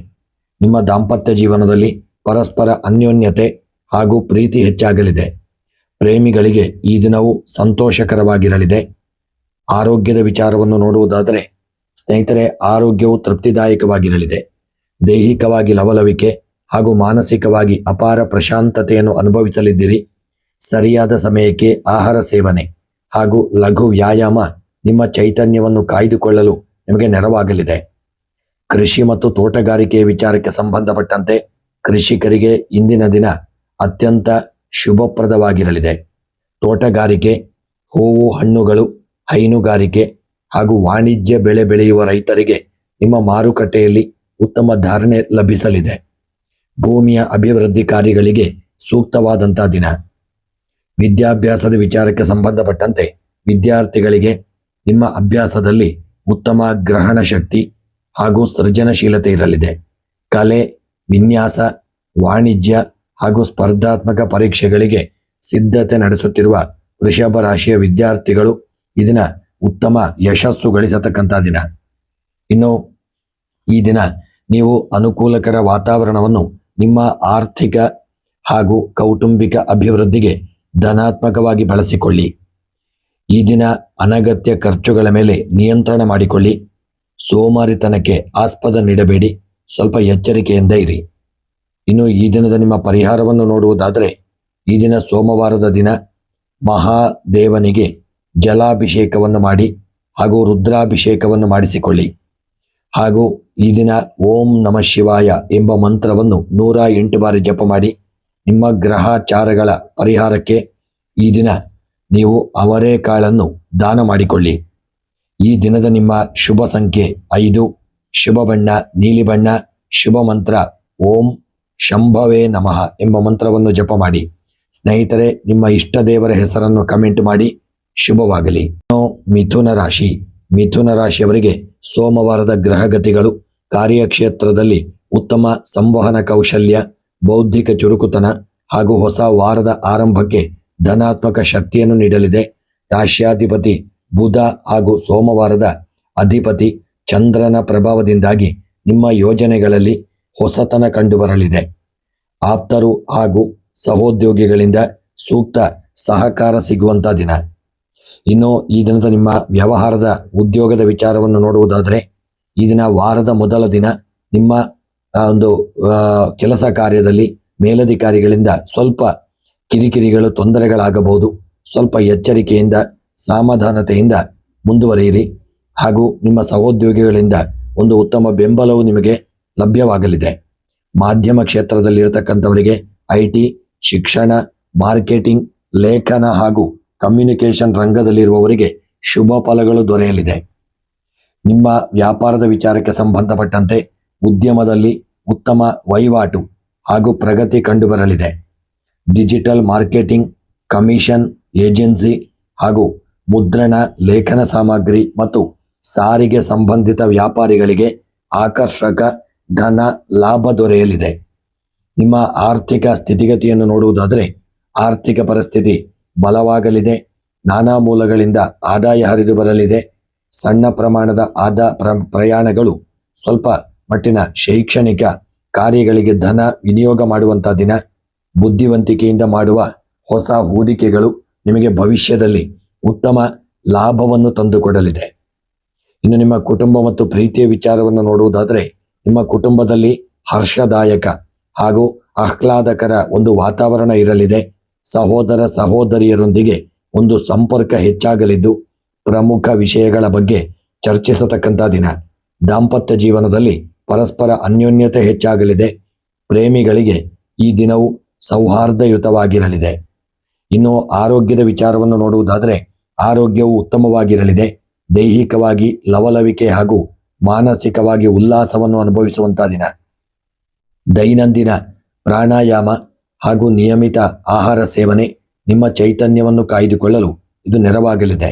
ನಿಮ್ಮ ದಾಂಪತ್ಯ ಜೀವನದಲ್ಲಿ ಪರಸ್ಪರ ಅನ್ಯೋನ್ಯತೆ ಹಾಗೂ ಪ್ರೀತಿ ಹೆಚ್ಚಾಗಲಿದೆ. ಪ್ರೇಮಿಗಳಿಗೆ ಈ ದಿನವು ಸಂತೋಷಕರವಾಗಿರಲಿದೆ. ಆರೋಗ್ಯದ ವಿಚಾರವನ್ನು ನೋಡುವುದಾದರೆ ಸ್ನೇಹಿತರೆ, ಆರೋಗ್ಯವು ತೃಪ್ತಿದಾಯಕವಾಗಿರಲಿದೆ. ದೈಹಿಕವಾಗಿ ಲವಲವಿಕೆ ಹಾಗೂ ಮಾನಸಿಕವಾಗಿ ಅಪಾರ ಪ್ರಶಾಂತತೆಯನ್ನು ಅನುಭವಿಸಲಿದ್ದೀರಿ. ಸರಿಯಾದ ಸಮಯಕ್ಕೆ ಆಹಾರ ಸೇವನೆ ಹಾಗೂ ಲಘು ವ್ಯಾಯಾಮ ನಿಮ್ಮ ಚೈತನ್ಯವನ್ನು ಕಾಯ್ದುಕೊಳ್ಳಲು ನಿಮಗೆ ನೆರವಾಗಲಿದೆ. ಕೃಷಿ ಮತ್ತು ತೋಟಗಾರಿಕೆಯ ವಿಚಾರಕ್ಕೆ ಸಂಬಂಧಪಟ್ಟಂತೆ ಕೃಷಿಕರಿಗೆ ಇಂದಿನ ದಿನ ಅತ್ಯಂತ ಶುಭಪ್ರದವಾಗಿರಲಿದೆ. ತೋಟಗಾರಿಕೆ, ಹೂವು ಹಣ್ಣುಗಳು, ಹೈನುಗಾರಿಕೆ ಹಾಗೂ ವಾಣಿಜ್ಯ ಬೆಳೆ ಬೆಳೆಯುವ ರೈತರಿಗೆ ನಿಮ್ಮ ಮಾರುಕಟ್ಟೆಯಲ್ಲಿ ಉತ್ತಮ ಧಾರಣೆ ಲಭಿಸಲಿದೆ. ಭೂಮಿಯ ಅಭಿವೃದ್ಧಿ ಕಾರ್ಯಗಳಿಗೆ ಸೂಕ್ತವಾದಂಥ ದಿನ. ವಿದ್ಯಾಭ್ಯಾಸದ ವಿಚಾರಕ್ಕೆ ಸಂಬಂಧಪಟ್ಟಂತೆ ವಿದ್ಯಾರ್ಥಿಗಳಿಗೆ ನಿಮ್ಮ ಅಭ್ಯಾಸದಲ್ಲಿ ಉತ್ತಮ ಗ್ರಹಣ ಶಕ್ತಿ ಹಾಗೂ ಸೃಜನಶೀಲತೆ ಇರಲಿದೆ. ಕಲೆ, ವಿನ್ಯಾಸ, ವಾಣಿಜ್ಯ ಹಾಗೂ ಸ್ಪರ್ಧಾತ್ಮಕ ಪರೀಕ್ಷೆಗಳಿಗೆ ಸಿದ್ಧತೆ ನಡೆಸುತ್ತಿರುವ ವೃಷಭ ರಾಶಿಯ ವಿದ್ಯಾರ್ಥಿಗಳು ಇದನ್ನ ಉತ್ತಮ ಯಶಸ್ಸು ಗಳಿಸತಕ್ಕಂಥ ದಿನ. ಇನ್ನು ಈ ದಿನ ನೀವು ಅನುಕೂಲಕರ ವಾತಾವರಣವನ್ನು ನಿಮ್ಮ ಆರ್ಥಿಕ ಹಾಗೂ ಕೌಟುಂಬಿಕ ಅಭಿವೃದ್ಧಿಗೆ ಧನಾತ್ಮಕವಾಗಿ ಬಳಸಿಕೊಳ್ಳಿ. ಈ ದಿನ ಅನಗತ್ಯ ಖರ್ಚುಗಳ ಮೇಲೆ ನಿಯಂತ್ರಣ ಮಾಡಿಕೊಳ್ಳಿ. ಸೋಮಾರಿತನಕ್ಕೆ ಆಸ್ಪದ ನೀಡಬೇಡಿ. ಸ್ವಲ್ಪ ಎಚ್ಚರಿಕೆಯಿಂದ ಇರಿ. ಇನ್ನು ಈ ದಿನದ ನಿಮ್ಮ ಪರಿಹಾರವನ್ನು ನೋಡುವುದಾದರೆ, ಈ ದಿನ ಸೋಮವಾರದ ದಿನ ಮಹಾದೇವನಿಗೆ ಜಲಾಭಿಷೇಕವನ್ನು ಮಾಡಿ ಹಾಗೂ ರುದ್ರಾಭಿಷೇಕವನ್ನು ಮಾಡಿಸಿಕೊಳ್ಳಿ. ಹಾಗೂ ಈ ದಿನ ಓಂ ನಮಃ ಶಿವಾಯ ಎಂಬ ಮಂತ್ರವನ್ನು 108 ಬಾರಿ ಜಪ ಮಾಡಿ. ನಿಮ್ಮ ಗ್ರಹಚಾರಗಳ ಪರಿಹಾರಕ್ಕೆ ಈ ದಿನ ನೀವು ಅವರೆಕಾಳನ್ನು ದಾನ ಮಾಡಿಕೊಳ್ಳಿ. ಈ ದಿನದ ನಿಮ್ಮ ಶುಭ ಸಂಖ್ಯೆ 5, ಶುಭ ಬಣ್ಣ ನೀಲಿ ಬಣ್ಣ, ಶುಭ ಮಂತ್ರ ಓಂ ಶಂಭವೇ ನಮಃ ಎಂಬ ಮಂತ್ರವನ್ನು ಜಪ ಮಾಡಿ. ಸ್ನೇಹಿತರೆ, ನಿಮ್ಮ ಇಷ್ಟ ದೇವರ ಹೆಸರನ್ನು ಕಮೆಂಟ್ ಮಾಡಿ. ಶುಭವಾಗಲಿ. ಮಿಥುನ ರಾಶಿ. ಮಿಥುನ ರಾಶಿಯವರಿಗೆ ಸೋಮವಾರದ ಗ್ರಹಗತಿಗಳು ಕಾರ್ಯಕ್ಷೇತ್ರದಲ್ಲಿ ಉತ್ತಮ ಸಂವಹನ ಕೌಶಲ್ಯ, ಬೌದ್ಧಿಕ ಚುರುಕುತನ ಹಾಗೂ ಹೊಸ ವಾರದ ಆರಂಭಕ್ಕೆ ಧನಾತ್ಮಕ ಶಕ್ತಿಯನ್ನು ನೀಡಲಿದೆ. ರಾಶ್ಯಾಧಿಪತಿ ಬುಧ ಹಾಗೂ ಸೋಮವಾರದ ಅಧಿಪತಿ ಚಂದ್ರನ ಪ್ರಭಾವದಿಂದಾಗಿ ನಿಮ್ಮ ಯೋಜನೆಗಳಲ್ಲಿ ಹೊಸತನ ಕಂಡುಬರಲಿದೆ. ಆಪ್ತರು ಹಾಗೂ ಸಹೋದ್ಯೋಗಿಗಳಿಂದ ಸೂಕ್ತ ಸಹಕಾರ ಸಿಗುವಂಥ ದಿನ. ಇನ್ನು ಈ ದಿನದ ನಿಮ್ಮ ವ್ಯವಹಾರದ ಉದ್ಯೋಗದ ವಿಚಾರವನ್ನು ನೋಡುವುದಾದರೆ, ಈ ದಿನ ವಾರದ ಮೊದಲ ದಿನ ನಿಮ್ಮ ಒಂದು ಕೆಲಸ ಕಾರ್ಯದಲ್ಲಿ ಮೇಲಧಿಕಾರಿಗಳಿಂದ ಸ್ವಲ್ಪ ಕಿರಿಕಿರಿಗಳು, ತೊಂದರೆಗಳಾಗಬಹುದು. ಸ್ವಲ್ಪ ಎಚ್ಚರಿಕೆಯಿಂದ ಸಮಾಧಾನತೆಯಿಂದ ಮುಂದುವರಿಯಿರಿ. ಹಾಗೂ ನಿಮ್ಮ ಸಹೋದ್ಯೋಗಿಗಳಿಂದ ಒಂದು ಉತ್ತಮ ಬೆಂಬಲವು ನಿಮಗೆ ಲಭ್ಯವಾಗಲಿದೆ. ಮಾಧ್ಯಮ ಕ್ಷೇತ್ರದಲ್ಲಿರತಕ್ಕಂಥವರಿಗೆ IT, ಶಿಕ್ಷಣ, ಮಾರ್ಕೆಟಿಂಗ್, ಲೇಖನ ಹಾಗೂ ಕಮ್ಯುನಿಕೇಷನ್ ರಂಗದಲ್ಲಿರುವವರಿಗೆ ಶುಭ ಫಲಗಳು ದೊರೆಯಲಿದೆ. ನಿಮ್ಮ ವ್ಯಾಪಾರದ ವಿಚಾರಕ್ಕೆ ಸಂಬಂಧಪಟ್ಟಂತೆ ಉದ್ಯಮದಲ್ಲಿ ಉತ್ತಮ ವಹಿವಾಟು ಹಾಗೂ ಪ್ರಗತಿ ಕಂಡುಬರಲಿದೆ. ಡಿಜಿಟಲ್ ಮಾರ್ಕೆಟಿಂಗ್, ಕಮಿಷನ್, ಏಜೆನ್ಸಿ ಹಾಗೂ ಮುದ್ರಣ, ಲೇಖನ ಸಾಮಗ್ರಿ ಮತ್ತು ಸಾರಿಗೆ ಸಂಬಂಧಿತ ವ್ಯಾಪಾರಿಗಳಿಗೆ ಆಕರ್ಷಕ ಧನ ಲಾಭ ದೊರೆಯಲಿದೆ. ನಿಮ್ಮ ಆರ್ಥಿಕ ಸ್ಥಿತಿಗತಿಯನ್ನು ನೋಡುವುದಾದರೆ, ಆರ್ಥಿಕ ಪರಿಸ್ಥಿತಿ ಬಲವಾಗಲಿದೆ. ನಾನಾ ಮೂಲಗಳಿಂದ ಆದಾಯ ಹರಿದು ಬರಲಿದೆ. ಸಣ್ಣ ಪ್ರಮಾಣದ ಪ್ರಯಾಣಗಳು, ಸ್ವಲ್ಪ ಮಟ್ಟಿನ ಶೈಕ್ಷಣಿಕ ಕಾರ್ಯಗಳಿಗೆ ಧನ ವಿನಿಯೋಗ ಮಾಡುವಂಥ ದಿನ. ಬುದ್ಧಿವಂತಿಕೆಯಿಂದ ಮಾಡುವ ಹೊಸ ಹೂಡಿಕೆಗಳು ನಿಮಗೆ ಭವಿಷ್ಯದಲ್ಲಿ ಉತ್ತಮ ಲಾಭವನ್ನು ತಂದುಕೊಡಲಿದೆ. ಇನ್ನು ನಿಮ್ಮ ಕುಟುಂಬ ಮತ್ತು ಪ್ರೀತಿಯ ವಿಚಾರವನ್ನು ನೋಡುವುದಾದರೆ, ನಿಮ್ಮ ಕುಟುಂಬದಲ್ಲಿ ಹರ್ಷದಾಯಕ ಹಾಗೂ ಆಹ್ಲಾದಕರ ಒಂದು ವಾತಾವರಣ ಇರಲಿದೆ. ಸಹೋದರ ಸಹೋದರಿಯರೊಂದಿಗೆ ಒಂದು ಸಂಪರ್ಕ ಹೆಚ್ಚಾಗಲಿದ್ದು ಪ್ರಮುಖ ವಿಷಯಗಳ ಬಗ್ಗೆ ಚರ್ಚಿಸತಕ್ಕಂಥ ದಿನ. ದಾಂಪತ್ಯ ಜೀವನದಲ್ಲಿ ಪರಸ್ಪರ ಅನ್ಯೋನ್ಯತೆ ಹೆಚ್ಚಾಗಲಿದೆ. ಪ್ರೇಮಿಗಳಿಗೆ ಈ ದಿನವು ಸೌಹಾರ್ದಯುತವಾಗಿರಲಿದೆ. ಇನ್ನು ಆರೋಗ್ಯದ ವಿಚಾರವನ್ನು ನೋಡುವುದಾದರೆ, ಆರೋಗ್ಯವು ಉತ್ತಮವಾಗಿರಲಿದೆ. ದೈಹಿಕವಾಗಿ ಲವಲವಿಕೆ ಹಾಗೂ ಮಾನಸಿಕವಾಗಿ ಉಲ್ಲಾಸವನ್ನು ಅನುಭವಿಸುವಂಥ ದಿನ. ದೈನಂದಿನ ಪ್ರಾಣಾಯಾಮ ಹಾಗೂ ನಿಯಮಿತ ಆಹಾರ ಸೇವನೆ ನಿಮ್ಮ ಚೈತನ್ಯವನ್ನು ಕಾಯ್ದುಕೊಳ್ಳಲು ಇದು ನೆರವಾಗಲಿದೆ.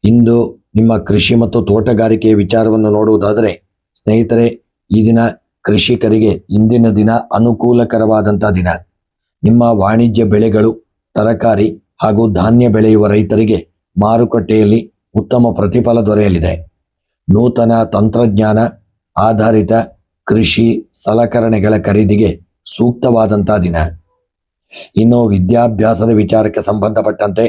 ಇಂದು ನಿಮ್ಮ ಕೃಷಿ ಮತ್ತು ತೋಟಗಾರಿಕೆಯ ವಿಚಾರವನ್ನು ನೋಡುವುದಾದರೆ, ಸ್ನೇಹಿತರೆ, ಈ ದಿನ ಕೃಷಿಕರಿಗೆ ಇಂದಿನ ದಿನ ಅನುಕೂಲಕರವಾದಂಥ ದಿನ. ನಿಮ್ಮ ವಾಣಿಜ್ಯ ಬೆಳೆಗಳು, ತರಕಾರಿ ಹಾಗೂ ಧಾನ್ಯ ಬೆಳೆಯುವ ರೈತರಿಗೆ ಮಾರುಕಟ್ಟೆಯಲ್ಲಿ ಉತ್ತಮ ಪ್ರತಿಫಲ ದೊರೆಯಲಿದೆ. ನೂತನ ತಂತ್ರಜ್ಞಾನ ಆಧಾರಿತ ಕೃಷಿ ಸಲಕರಣೆಗಳ ಖರೀದಿಗೆ ಸೂಕ್ತವಾದಂಥ ದಿನ. ಇನ್ನು ವಿದ್ಯಾಭ್ಯಾಸದ ವಿಚಾರಕ್ಕೆ ಸಂಬಂಧಪಟ್ಟಂತೆ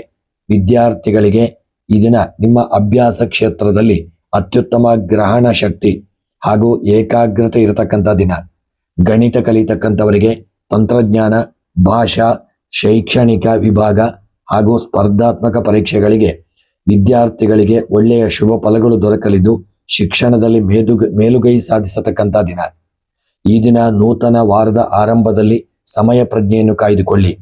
ವಿದ್ಯಾರ್ಥಿಗಳಿಗೆ ಈ ದಿನ ನಿಮ್ಮ ಅಭ್ಯಾಸ ಕ್ಷೇತ್ರದಲ್ಲಿ ಅತ್ಯುತ್ತಮ ಗ್ರಹಣ ಶಕ್ತಿ ಹಾಗೂ ಏಕಾಗ್ರತೆ ಇರತಕ್ಕಂಥ ದಿನ. ಗಣಿತ ಕಲಿತಕ್ಕಂಥವರಿಗೆ ತಂತ್ರಜ್ಞಾನ, ಭಾಷಾ, ಶೈಕ್ಷಣಿಕ ವಿಭಾಗ ಹಾಗೂ ಸ್ಪರ್ಧಾತ್ಮಕ ಪರೀಕ್ಷೆಗಳಿಗೆ ವಿದ್ಯಾರ್ಥಿಗಳಿಗೆ ಒಳ್ಳೆಯ ಶುಭ ಫಲಗಳು ದೊರಕಲಿದ್ದು ಶಿಕ್ಷಣದಲ್ಲಿ ಮೇಲುಗೈ ಸಾಧಿಸತಕ್ಕಂಥ ದಿನ. ಈ ದಿನ ನೂತನ ವಾರದ ಆರಂಭದಲ್ಲಿ ಸಮಯ ಪ್ರಜ್ಞೆಯನ್ನು ಕಾಯ್ದುಕೊಳ್ಳಿ.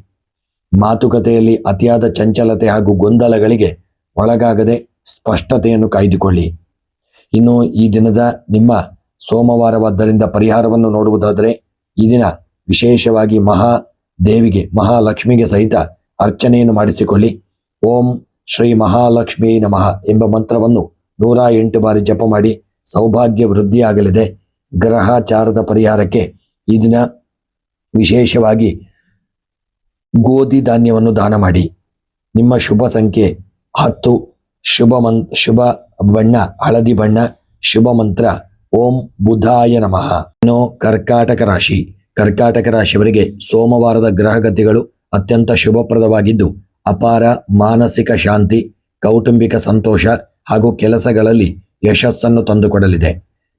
ಮಾತುಕತೆಯಲ್ಲಿ ಅತಿಯಾದ ಚಂಚಲತೆ ಹಾಗೂ ಗೊಂದಲಗಳಿಗೆ ಒಳಗಾಗದೆ ಸ್ಪಷ್ಟತೆಯನ್ನು ಕಾಯ್ದುಕೊಳ್ಳಿ. ಇನ್ನು ಈ ದಿನದ ನಿಮ್ಮ ಸೋಮವಾರವಾದ್ದರಿಂದ ಪರಿಹಾರವನ್ನು ನೋಡುವುದಾದರೆ, ಈ ದಿನ ವಿಶೇಷವಾಗಿ ಮಹಾದೇವಿಗೆ, ಮಹಾಲಕ್ಷ್ಮಿಗೆ ಸಹಿತ ಅರ್ಚನೆಯನ್ನು ಮಾಡಿಸಿಕೊಳ್ಳಿ. ಓಂ ಶ್ರೀ ಮಹಾಲಕ್ಷ್ಮೀ ನಮಃ ಎಂಬ ಮಂತ್ರವನ್ನು 108 ಬಾರಿ ಜಪ ಮಾಡಿ. ಸೌಭಾಗ್ಯ ವೃದ್ಧಿಯಾಗಲಿದೆ. ಗ್ರಹಚಾರದ ಪರಿಹಾರಕ್ಕೆ ಈ ದಿನ ವಿಶೇಷವಾಗಿ ಗೋಧಿ ಧಾನ್ಯವನ್ನು ದಾನ ಮಾಡಿ. ನಿಮ್ಮ ಶುಭ ಸಂಖ್ಯೆ 10, ಶುಭ ಬಣ್ಣ ಹಳದಿ ಬಣ್ಣ, ಶುಭ ಮಂತ್ರ ಓಂ ಬುಧಾಯ ನಮಃ. ಇನ್ನು ಕರ್ಕಾಟಕ ರಾಶಿ. ಕರ್ಕಾಟಕ ರಾಶಿಯವರಿಗೆ ಸೋಮವಾರದ ಗ್ರಹಗತಿಗಳು ಅತ್ಯಂತ ಶುಭಪ್ರದವಾಗಿದ್ದು ಅಪಾರ ಮಾನಸಿಕ ಶಾಂತಿ, ಕೌಟುಂಬಿಕ ಸಂತೋಷ ಹಾಗೂ ಕೆಲಸಗಳಲ್ಲಿ ಯಶಸ್ಸನ್ನು ತಂದುಕೊಡಲಿದೆ.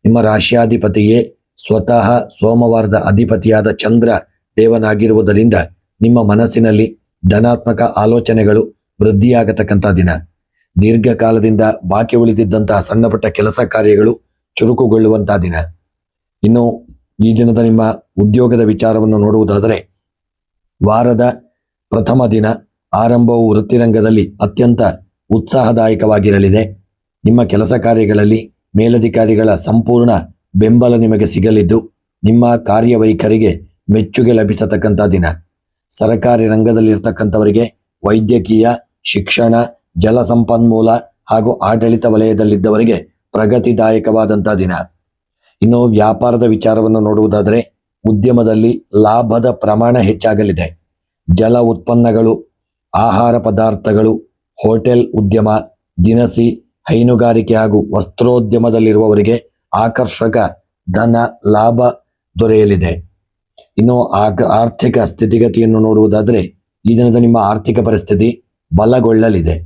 ನಿಮ್ಮ ರಾಶಿಯಾಧಿಪತಿಯೇ ಸ್ವತಃ ಸೋಮವಾರದ ಅಧಿಪತಿಯಾದ ಚಂದ್ರ ದೇವನಾಗಿರುವುದರಿಂದ ನಿಮ್ಮ ಮನಸ್ಸಿನಲ್ಲಿ ಧನಾತ್ಮಕ ಆಲೋಚನೆಗಳು ವೃದ್ಧಿಯಾಗತಕ್ಕಂಥ ದಿನ. ದೀರ್ಘಕಾಲದಿಂದ ಬಾಕಿ ಉಳಿದಿದ್ದಂತಹ ಸಣ್ಣಪುಟ್ಟ ಕೆಲಸ ಕಾರ್ಯಗಳು ಚುರುಕುಗೊಳ್ಳುವಂತಹ ದಿನ. ಇನ್ನು ಈ ದಿನದ ನಿಮ್ಮ ಉದ್ಯೋಗದ ವಿಚಾರವನ್ನು ನೋಡುವುದಾದರೆ, ವಾರದ ಪ್ರಥಮ ದಿನ ಆರಂಭವು ವೃತ್ತಿರಂಗದಲ್ಲಿ ಅತ್ಯಂತ ಉತ್ಸಾಹದಾಯಕವಾಗಿರಲಿದೆ. ನಿಮ್ಮ ಕೆಲಸ ಕಾರ್ಯಗಳಲ್ಲಿ ಮೇಲಧಿಕಾರಿಗಳ ಸಂಪೂರ್ಣ ಬೆಂಬಲ ನಿಮಗೆ ಸಿಗಲಿದ್ದು ನಿಮ್ಮ ಕಾರ್ಯವೈಖರಿಗೆ ಮೆಚ್ಚುಗೆ ಲಭಿಸತಕ್ಕಂಥ ದಿನ. ಸರಕಾರಿ ರಂಗದಲ್ಲಿರ್ತಕ್ಕಂಥವರಿಗೆ ವೈದ್ಯಕೀಯ, ಶಿಕ್ಷಣ, ಜಲಸಂಪನ್ಮೂಲ ಹಾಗೂ ಆಡಳಿತ ವಲಯದಲ್ಲಿದ್ದವರಿಗೆ ಪ್ರಗತಿದಾಯಕವಾದಂಥ ದಿನ. ಇನ್ನು ವ್ಯಾಪಾರದ ವಿಚಾರವನ್ನು ನೋಡುವುದಾದರೆ, ಉದ್ಯಮದಲ್ಲಿ ಲಾಭದ ಪ್ರಮಾಣ ಹೆಚ್ಚಾಗಲಿದೆ. ಜಲ ಉತ್ಪನ್ನಗಳು, ಆಹಾರ ಪದಾರ್ಥಗಳು, ಹೋಟೆಲ್ ಉದ್ಯಮ, ದಿನಸಿ, ಹೈನುಗಾರಿಕೆ ಹಾಗೂ ವಸ್ತ್ರೋದ್ಯಮದಲ್ಲಿರುವವರಿಗೆ ಆಕರ್ಷಕ ಧನ ಲಾಭ ದೊರೆಯಲಿದೆ. ಇನ್ನು ಆರ್ಥಿಕ ಸ್ಥಿತಿಗತಿಯನ್ನು ನೋಡುವುದಾದರೆ, ಈ ದಿನದ ನಿಮ್ಮ ಆರ್ಥಿಕ ಪರಿಸ್ಥಿತಿ ಬಲಗೊಳ್ಳಲಿದೆ.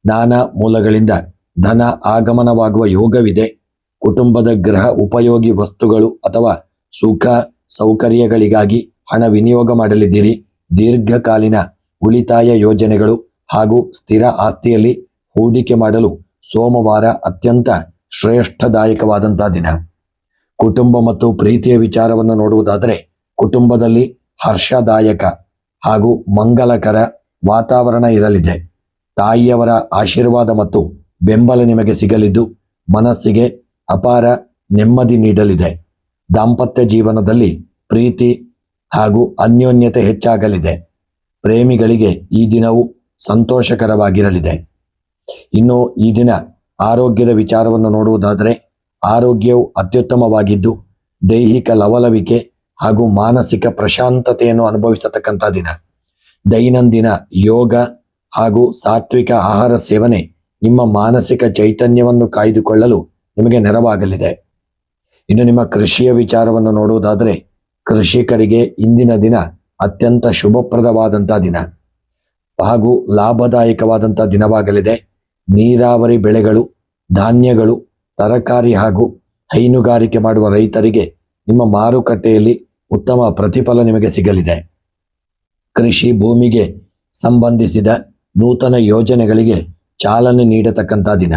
ನಾನಾ ಮೂಲಗಳಿಂದ ಧನ ಆಗಮನವಾಗುವ ಯೋಗವಿದೆ. ಕುಟುಂಬದ ಗೃಹ ಉಪಯೋಗಿ ವಸ್ತುಗಳು ಅಥವಾ ಸುಖ ಸೌಕರ್ಯಗಳಿಗಾಗಿ ಹಣ ವಿನಿಯೋಗ ಮಾಡಲಿದ್ದೀರಿ. ದೀರ್ಘಕಾಲೀನ ಉಳಿತಾಯ ಯೋಜನೆಗಳು ಹಾಗೂ ಸ್ಥಿರ ಆಸ್ತಿಯಲ್ಲಿ ಹೂಡಿಕೆ ಮಾಡಲು ಸೋಮವಾರ ಅತ್ಯಂತ ಶ್ರೇಷ್ಠದಾಯಕವಾದಂಥ ದಿನ. ಕುಟುಂಬ ಮತ್ತು ಪ್ರೀತಿಯ ವಿಚಾರವನ್ನು ನೋಡುವುದಾದರೆ, ಕುಟುಂಬದಲ್ಲಿ ಹರ್ಷದಾಯಕ ಹಾಗೂ ಮಂಗಲಕರ ವಾತಾವರಣ ಇರಲಿದೆ. ತಾಯಿಯವರ ಆಶೀರ್ವಾದ ಮತ್ತು ಬೆಂಬಲ ನಿಮಗೆ ಸಿಗಲಿದ್ದು ಮನಸ್ಸಿಗೆ ಅಪಾರ ನೆಮ್ಮದಿ ನೀಡಲಿದೆ. ದಾಂಪತ್ಯ ಜೀವನದಲ್ಲಿ ಪ್ರೀತಿ ಹಾಗೂ ಅನ್ಯೋನ್ಯತೆ ಹೆಚ್ಚಾಗಲಿದೆ. ಪ್ರೇಮಿಗಳಿಗೆ ಈ ದಿನವು ಸಂತೋಷಕರವಾಗಿರಲಿದೆ. ಇನ್ನು ಈ ದಿನ ಆರೋಗ್ಯದ ವಿಚಾರವನ್ನು ನೋಡುವುದಾದರೆ, ಆರೋಗ್ಯವು ಅತ್ಯುತ್ತಮವಾಗಿದ್ದು ದೈಹಿಕ ಲವಲವಿಕೆ ಹಾಗೂ ಮಾನಸಿಕ ಪ್ರಶಾಂತತೆಯನ್ನು ಅನುಭವಿಸತಕ್ಕಂಥ ದಿನ. ದೈನಂದಿನ ಯೋಗ ಹಾಗೂ ಸಾತ್ವಿಕ ಆಹಾರ ಸೇವನೆ ನಿಮ್ಮ ಮಾನಸಿಕ ಚೈತನ್ಯವನ್ನು ಕಾಯ್ದುಕೊಳ್ಳಲು ನಿಮಗೆ ನೆರವಾಗಲಿದೆ. ಇನ್ನು ನಿಮ್ಮ ಕೃಷಿಯ ವಿಚಾರವನ್ನು ನೋಡುವುದಾದರೆ, ಕೃಷಿಕರಿಗೆ ಇಂದಿನ ದಿನ ಅತ್ಯಂತ ಶುಭಪ್ರದವಾದಂಥ ದಿನ ಹಾಗೂ ಲಾಭದಾಯಕವಾದಂಥ ದಿನವಾಗಲಿದೆ. ನೀರಾವರಿ ಬೆಳೆಗಳು, ಧಾನ್ಯಗಳು, ತರಕಾರಿ ಹಾಗೂ ಹೈನುಗಾರಿಕೆ ಮಾಡುವ ರೈತರಿಗೆ ನಿಮ್ಮ ಮಾರುಕಟ್ಟೆಯಲ್ಲಿ ಉತ್ತಮ ಪ್ರತಿಫಲ ನಿಮಗೆ ಸಿಗಲಿದೆ. ಕೃಷಿ ಭೂಮಿಗೆ ಸಂಬಂಧಿಸಿದ ನೂತನ ಯೋಜನೆಗಳಿಗೆ ಚಾಲನೆ ನೀಡತಕ್ಕಂಥ ದಿನ.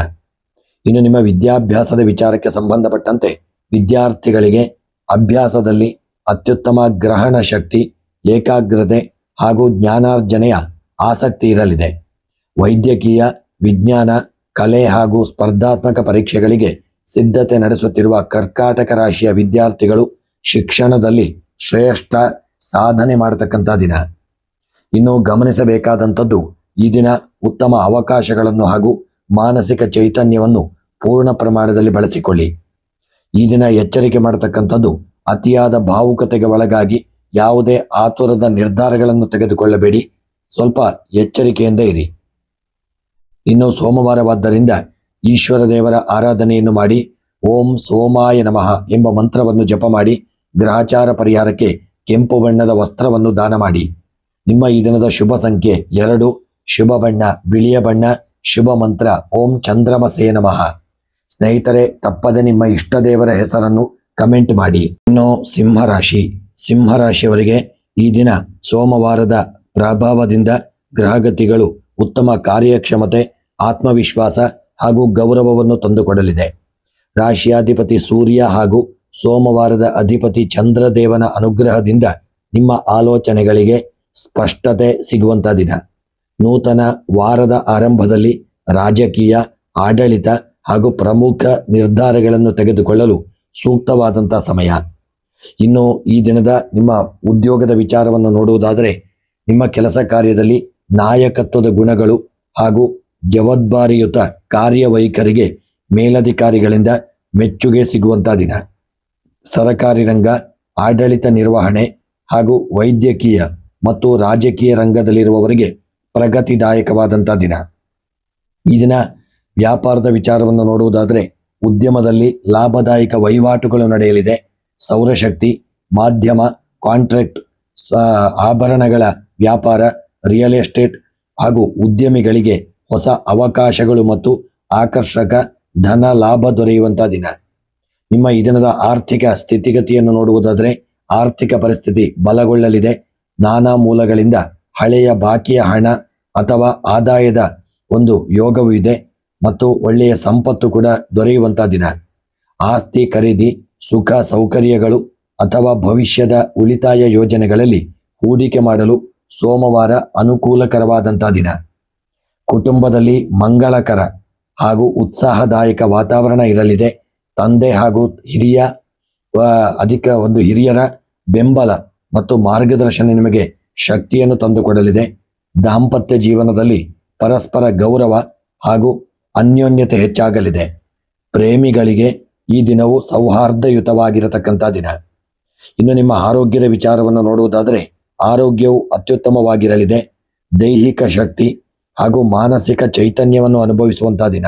ಇನ್ನು ನಿಮ್ಮ ವಿದ್ಯಾಭ್ಯಾಸದ ವಿಚಾರಕ್ಕೆ ಸಂಬಂಧಪಟ್ಟಂತೆ ವಿದ್ಯಾರ್ಥಿಗಳಿಗೆ ಅಭ್ಯಾಸದಲ್ಲಿ ಅತ್ಯುತ್ತಮ ಗ್ರಹಣ ಶಕ್ತಿ, ಏಕಾಗ್ರತೆ ಹಾಗೂ ಜ್ಞಾನಾರ್ಜನೆಯ ಆಸಕ್ತಿ ಇರಲಿದೆ. ವೈದ್ಯಕೀಯ, ವಿಜ್ಞಾನ, ಕಲೆ ಹಾಗೂ ಸ್ಪರ್ಧಾತ್ಮಕ ಪರೀಕ್ಷೆಗಳಿಗೆ ಸಿದ್ಧತೆ ನಡೆಸುತ್ತಿರುವ ಕರ್ಕಾಟಕ ರಾಶಿಯ ವಿದ್ಯಾರ್ಥಿಗಳು ಶಿಕ್ಷಣದಲ್ಲಿ ಶ್ರೇಷ್ಠ ಸಾಧನೆ ಮಾಡತಕ್ಕಂಥ ದಿನ. ಇನ್ನು ಗಮನಿಸಬೇಕಾದಂಥದ್ದು, ಈ ದಿನ ಉತ್ತಮ ಅವಕಾಶಗಳನ್ನು ಹಾಗೂ ಮಾನಸಿಕ ಚೈತನ್ಯವನ್ನು ಪೂರ್ಣ ಪ್ರಮಾಣದಲ್ಲಿ ಬಳಸಿಕೊಳ್ಳಿ. ಈ ದಿನ ಎಚ್ಚರಿಕೆ ಮಾಡತಕ್ಕಂಥದ್ದು, ಅತಿಯಾದ ಭಾವುಕತೆಗೆ ಒಳಗಾಗಿ ಯಾವುದೇ ಆತುರದ ನಿರ್ಧಾರಗಳನ್ನು ತೆಗೆದುಕೊಳ್ಳಬೇಡಿ. ಸ್ವಲ್ಪ ಎಚ್ಚರಿಕೆಯಿಂದ ಇರಿ. ಇನ್ನು ಸೋಮವಾರವಾದ್ದರಿಂದ ಈಶ್ವರ ದೇವರ ಆರಾಧನೆಯನ್ನು ಮಾಡಿ ಓಂ ಸೋಮಾಯ ನಮಃ ಎಂಬ ಮಂತ್ರವನ್ನು ಜಪ ಮಾಡಿ ಗ್ರಹಚಾರ ಪರಿಹಾರಕ್ಕೆ ಕೆಂಪು ಬಣ್ಣದ ವಸ್ತ್ರವನ್ನು ದಾನ ಮಾಡಿ. ನಿಮ್ಮ ಈ ದಿನದ ಶುಭ ಸಂಖ್ಯೆ 2, ಶುಭ ಬಣ್ಣ ಬಿಳಿಯ ಬಣ್ಣ, ಶುಭ ಮಂತ್ರ ಓಂ ಚಂದ್ರಮಸೇ ನಮಃ. ಸ್ನೇಹಿತರೆ, ತಪ್ಪದೆ ನಿಮ್ಮ ಇಷ್ಟ ದೇವರ ಹೆಸರನ್ನು ಕಮೆಂಟ್ ಮಾಡಿ. ಇನ್ನು ಸಿಂಹರಾಶಿಯವರಿಗೆ ಈ ದಿನ ಸೋಮವಾರದ ಪ್ರಭಾವದಿಂದ ಗ್ರಹಗತಿಗಳು ಉತ್ತಮ ಕಾರ್ಯಕ್ಷಮತೆ, ಆತ್ಮವಿಶ್ವಾಸ ಹಾಗೂ ಗೌರವವನ್ನು ತಂದುಕೊಡಲಿದೆ. ರಾಶಿಯಾಧಿಪತಿ ಸೂರ್ಯ ಹಾಗೂ ಸೋಮವಾರದ ಅಧಿಪತಿ ಚಂದ್ರದೇವನ ಅನುಗ್ರಹದಿಂದ ನಿಮ್ಮ ಆಲೋಚನೆಗಳಿಗೆ ಸ್ಪಷ್ಟತೆ ಸಿಗುವಂಥ ದಿನ. ನೂತನ ವಾರದ ಆರಂಭದಲ್ಲಿ ರಾಜಕೀಯ, ಆಡಳಿತ ಹಾಗೂ ಪ್ರಮುಖ ನಿರ್ಧಾರಗಳನ್ನು ತೆಗೆದುಕೊಳ್ಳಲು ಸೂಕ್ತವಾದಂಥ ಸಮಯ. ಇನ್ನು ಈ ದಿನದ ನಿಮ್ಮ ಉದ್ಯೋಗದ ವಿಚಾರವನ್ನು ನೋಡುವುದಾದರೆ, ನಿಮ್ಮ ಕೆಲಸ ಕಾರ್ಯದಲ್ಲಿ ನಾಯಕತ್ವದ ಗುಣಗಳು ಹಾಗೂ ಜವಾಬ್ದಾರಿಯುತ ಕಾರ್ಯವೈಖರಿಗೆ ಮೇಲಧಿಕಾರಿಗಳಿಂದ ಮೆಚ್ಚುಗೆ ಸಿಗುವಂಥ ದಿನ. ಸರಕಾರಿ ರಂಗ, ಆಡಳಿತ ನಿರ್ವಹಣೆ ಹಾಗೂ ವೈದ್ಯಕೀಯ ಮತ್ತು ರಾಜಕೀಯ ರಂಗದಲ್ಲಿರುವವರಿಗೆ ಪ್ರಗತಿದಾಯಕವಾದಂಥ ದಿನ. ಈ ದಿನ ವ್ಯಾಪಾರದ ವಿಚಾರವನ್ನು ನೋಡುವುದಾದರೆ, ಉದ್ಯಮದಲ್ಲಿ ಲಾಭದಾಯಕ ವಹಿವಾಟುಗಳು ನಡೆಯಲಿದೆ. ಸೌರಶಕ್ತಿ, ಮಾಧ್ಯಮ ಕಾಂಟ್ರಾಕ್ಟ್, ಆಭರಣಗಳ ವ್ಯಾಪಾರ, ರಿಯಲ್ ಎಸ್ಟೇಟ್ ಹಾಗೂ ಉದ್ಯಮಿಗಳಿಗೆ ಹೊಸ ಅವಕಾಶಗಳು ಮತ್ತು ಆಕರ್ಷಕ ಧನ ಲಾಭ ದೊರೆಯುವಂತಹ ದಿನ. ನಿಮ್ಮ ಈ ದಿನದ ಆರ್ಥಿಕ ಸ್ಥಿತಿಗತಿಯನ್ನು ನೋಡುವುದಾದರೆ ಆರ್ಥಿಕ ಪರಿಸ್ಥಿತಿ ಬಲಗೊಳ್ಳಲಿದೆ. ನಾನಾ ಮೂಲಗಳಿಂದ ಹಳೆಯ ಬಾಕಿಯ ಹಣ ಅಥವಾ ಆದಾಯದ ಒಂದು ಯೋಗವೂ ಇದೆ ಮತ್ತು ಒಳ್ಳೆಯ ಸಂಪತ್ತು ಕೂಡ ದೊರೆಯುವಂತಹ ದಿನ. ಆಸ್ತಿ ಖರೀದಿ, ಸುಖ ಸೌಕರ್ಯಗಳು ಅಥವಾ ಭವಿಷ್ಯದ ಉಳಿತಾಯ ಯೋಜನೆಗಳಲ್ಲಿ ಹೂಡಿಕೆ ಮಾಡಲು ಸೋಮವಾರ ಅನುಕೂಲಕರವಾದಂತಹ ದಿನ. ಕುಟುಂಬದಲ್ಲಿ ಮಂಗಳಕರ ಹಾಗೂ ಉತ್ಸಾಹದಾಯಕ ವಾತಾವರಣ ಇರಲಿದೆ. ತಂದೆ ಹಾಗೂ ಹಿರಿಯರ ಬೆಂಬಲ ಮತ್ತು ಮಾರ್ಗದರ್ಶನ ನಿಮಗೆ ಶಕ್ತಿಯನ್ನು ತಂದುಕೊಡಲಿದೆ. ದಾಂಪತ್ಯ ಜೀವನದಲ್ಲಿ ಪರಸ್ಪರ ಗೌರವ ಹಾಗೂ ಅನ್ಯೋನ್ಯತೆ ಹೆಚ್ಚಾಗಲಿದೆ. ಪ್ರೇಮಿಗಳಿಗೆ ಈ ದಿನವು ಸೌಹಾರ್ದಯುತವಾಗಿರತಕ್ಕಂಥ ದಿನ. ಇನ್ನು ನಿಮ್ಮ ಆರೋಗ್ಯದ ವಿಚಾರವನ್ನು ನೋಡುವುದಾದರೆ ಆರೋಗ್ಯವು ಅತ್ಯುತ್ತಮವಾಗಿರಲಿದೆ. ದೈಹಿಕ ಶಕ್ತಿ ಹಾಗೂ ಮಾನಸಿಕ ಚೈತನ್ಯವನ್ನು ಅನುಭವಿಸುವಂತಹ ದಿನ.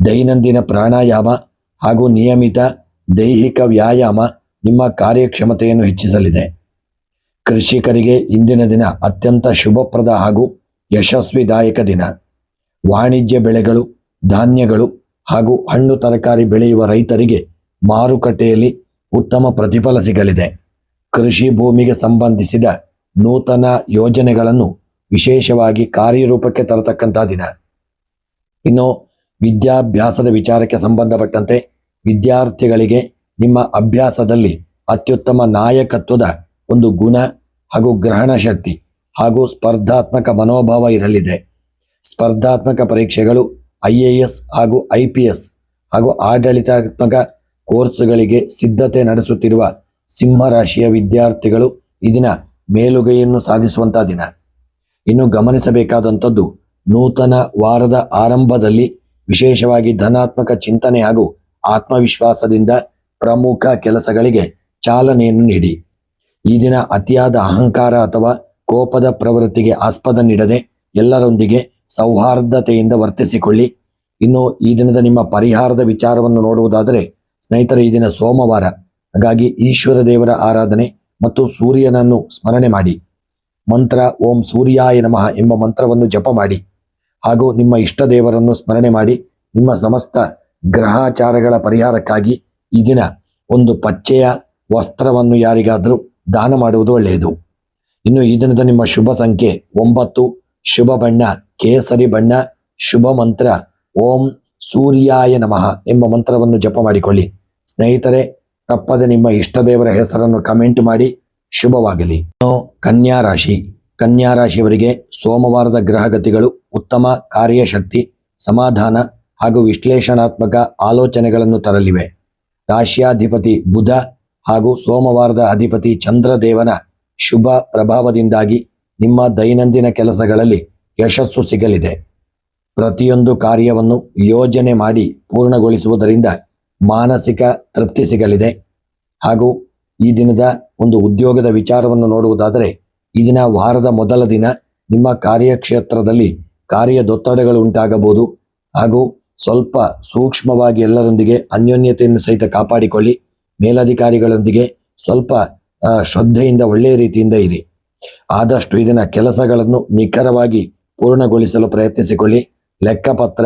ದೈನಂದಿನ ಪ್ರಾಣಾಯಾಮ ಹಾಗೂ ನಿಯಮಿತ ದೈಹಿಕ ವ್ಯಾಯಾಮ ನಿಮ್ಮ ಕಾರ್ಯಕ್ಷಮತೆಯನ್ನು ಹೆಚ್ಚಿಸಲಿದೆ. ಕೃಷಿಕರಿಗೆ ಇಂದಿನ ದಿನ ಅತ್ಯಂತ ಶುಭಪ್ರದ ಹಾಗೂ ಯಶಸ್ವಿದಾಯಕ ದಿನ. ವಾಣಿಜ್ಯ ಬೆಳೆಗಳು, ಧಾನ್ಯಗಳು ಹಾಗೂ ಹಣ್ಣು ತರಕಾರಿ ಬೆಳೆಯುವ ರೈತರಿಗೆ ಮಾರುಕಟ್ಟೆಯಲ್ಲಿ ಉತ್ತಮ ಪ್ರತಿಫಲ ಸಿಗಲಿದೆ. ಕೃಷಿ ಭೂಮಿಗೆ ಸಂಬಂಧಿಸಿದ ನೂತನ ಯೋಜನೆಗಳನ್ನು ವಿಶೇಷವಾಗಿ ಕಾರ್ಯರೂಪಕ್ಕೆ ತರತಕ್ಕಂಥ ದಿನ. ಇನ್ನು ವಿದ್ಯಾಭ್ಯಾಸದ ವಿಚಾರಕ್ಕೆ ಸಂಬಂಧಪಟ್ಟಂತೆ ವಿದ್ಯಾರ್ಥಿಗಳಿಗೆ ನಿಮ್ಮ ಅಭ್ಯಾಸದಲ್ಲಿ ಅತ್ಯುತ್ತಮ ನಾಯಕತ್ವದ ಒಂದು ಗುಣ ಹಾಗೂ ಗ್ರಹಣ ಶಕ್ತಿ ಹಾಗೂ ಸ್ಪರ್ಧಾತ್ಮಕ ಮನೋಭಾವ ಇರಲಿದೆ. ಸ್ಪರ್ಧಾತ್ಮಕ ಪರೀಕ್ಷೆಗಳು, IAS ಹಾಗೂ IPS ಹಾಗೂ ಆಡಳಿತಾತ್ಮಕ ಕೋರ್ಸ್ಗಳಿಗೆ ಸಿದ್ಧತೆ ನಡೆಸುತ್ತಿರುವ ಸಿಂಹರಾಶಿಯ ವಿದ್ಯಾರ್ಥಿಗಳು ಈ ದಿನ ಮೇಲುಗೈಯನ್ನು ಸಾಧಿಸುವಂತಹ ದಿನ. ಇನ್ನು ಗಮನಿಸಬೇಕಾದಂಥದ್ದು, ನೂತನ ವಾರದ ಆರಂಭದಲ್ಲಿ ವಿಶೇಷವಾಗಿ ಧನಾತ್ಮಕ ಚಿಂತನೆ ಹಾಗೂ ಆತ್ಮವಿಶ್ವಾಸದಿಂದ ಪ್ರಮುಖ ಕೆಲಸಗಳಿಗೆ ಚಾಲನೆಯನ್ನು ನೀಡಿ. ಈ ದಿನ ಅತಿಯಾದ ಅಹಂಕಾರ ಅಥವಾ ಕೋಪದ ಪ್ರವೃತ್ತಿಗೆ ಆಸ್ಪದ ನೀಡದೆ ಎಲ್ಲರೊಂದಿಗೆ ಸೌಹಾರ್ದತೆಯಿಂದ ವರ್ತಿಸಿಕೊಳ್ಳಿ. ಇನ್ನು ಈ ದಿನದ ನಿಮ್ಮ ಪರಿಹಾರದ ವಿಚಾರವನ್ನು ನೋಡುವುದಾದರೆ ಸ್ನೇಹಿತರೆ, ಈ ದಿನ ಸೋಮವಾರ, ಹಾಗಾಗಿ ಈಶ್ವರ ದೇವರ ಆರಾಧನೆ ಮತ್ತು ಸೂರ್ಯನನ್ನು ಸ್ಮರಣೆ ಮಾಡಿ. ಮಂತ್ರ ಓಂ ಸೂರ್ಯಾಯ ನಮಃ ಎಂಬ ಮಂತ್ರವನ್ನು ಜಪ ಮಾಡಿ ಹಾಗೂ ನಿಮ್ಮ ಇಷ್ಟ ದೇವರನ್ನು ಸ್ಮರಣೆ ಮಾಡಿ. ನಿಮ್ಮ ಸಮಸ್ತ ಗ್ರಹಾಚಾರಗಳ ಪರಿಹಾರಕ್ಕಾಗಿ ಈ ದಿನ ಒಂದು ಪಚ್ಚೆಯ ವಸ್ತ್ರವನ್ನು ಯಾರಿಗಾದರೂ ದಾನ ಮಾಡುವುದು ಒಳ್ಳೆಯದು. ಇನ್ನು ಈ ದಿನದ ನಿಮ್ಮ ಶುಭ ಸಂಖ್ಯೆ 9, ಶುಭ ಬಣ್ಣ ಕೇಸರಿ ಬಣ್ಣ, ಶುಭ ಮಂತ್ರ ಓಂ ಸೂರ್ಯಾಯ ನಮಃ ಎಂಬ ಮಂತ್ರವನ್ನು ಜಪ ಮಾಡಿಕೊಳ್ಳಿ. ಸ್ನೇಹಿತರೆ, ತಪ್ಪದೆ ನಿಮ್ಮ ಇಷ್ಟ ದೇವರ ಹೆಸರನ್ನು ಕಮೆಂಟ್ ಮಾಡಿ. ಶುಭವಾಗಲಿ. ಕನ್ಯಾ ರಾಶಿ. ಕನ್ಯಾ ರಾಶಿಯವರಿಗೆ ಸೋಮವಾರದ ಗ್ರಹಗತಿಗಳು ಉತ್ತಮ ಕಾರ್ಯಶಕ್ತಿ, ಸಮಾಧಾನ ಹಾಗೂ ವಿಶ್ಲೇಷಣಾತ್ಮಕ ಆಲೋಚನೆಗಳನ್ನು ತರಲಿವೆ. ರಾಶಿಯಾಧಿಪತಿ ಬುಧ ಹಾಗೂ ಸೋಮವಾರದ ಅಧಿಪತಿ ಚಂದ್ರದೇವನ ಶುಭ ಪ್ರಭಾವದಿಂದಾಗಿ ನಿಮ್ಮ ದೈನಂದಿನ ಕೆಲಸಗಳಲ್ಲಿ ಯಶಸ್ಸು ಸಿಗಲಿದೆ. ಪ್ರತಿಯೊಂದು ಕಾರ್ಯವನ್ನು ಯೋಜನೆ ಮಾಡಿ ಪೂರ್ಣಗೊಳಿಸುವುದರಿಂದ ಮಾನಸಿಕ ತೃಪ್ತಿ ಸಿಗಲಿದೆ. ಹಾಗೂ ಈ ದಿನದ ಒಂದು ಉದ್ಯೋಗದ ವಿಚಾರವನ್ನು ನೋಡುವುದಾದರೆ ಈ ದಿನ ವಾರದ ಮೊದಲ ದಿನ ನಿಮ್ಮ ಕಾರ್ಯಕ್ಷೇತ್ರದಲ್ಲಿ ಕಾರ್ಯದೊತ್ತಡಗಳು ಉಂಟಾಗಬಹುದು. ಹಾಗೂ ಸ್ವಲ್ಪ ಸೂಕ್ಷ್ಮವಾಗಿ ಎಲ್ಲರೊಂದಿಗೆ ಅನ್ಯೋನ್ಯತೆಯನ್ನು ಸಹಿತ ಕಾಪಾಡಿಕೊಳ್ಳಿ. ಮೇಲಧಿಕಾರಿಗಳೊಂದಿಗೆ ಸ್ವಲ್ಪ ಶ್ರದ್ಧೆಯಿಂದ ಒಳ್ಳೆಯ ರೀತಿಯಿಂದ ಇರಿ. ಆದಷ್ಟು ಇದನ್ನ ಕೆಲಸಗಳನ್ನು ನಿಖರವಾಗಿ ಪೂರ್ಣಗೊಳಿಸಲು ಪ್ರಯತ್ನಿಸಿಕೊಳ್ಳಿ. ಲೆಕ್ಕಪತ್ರ,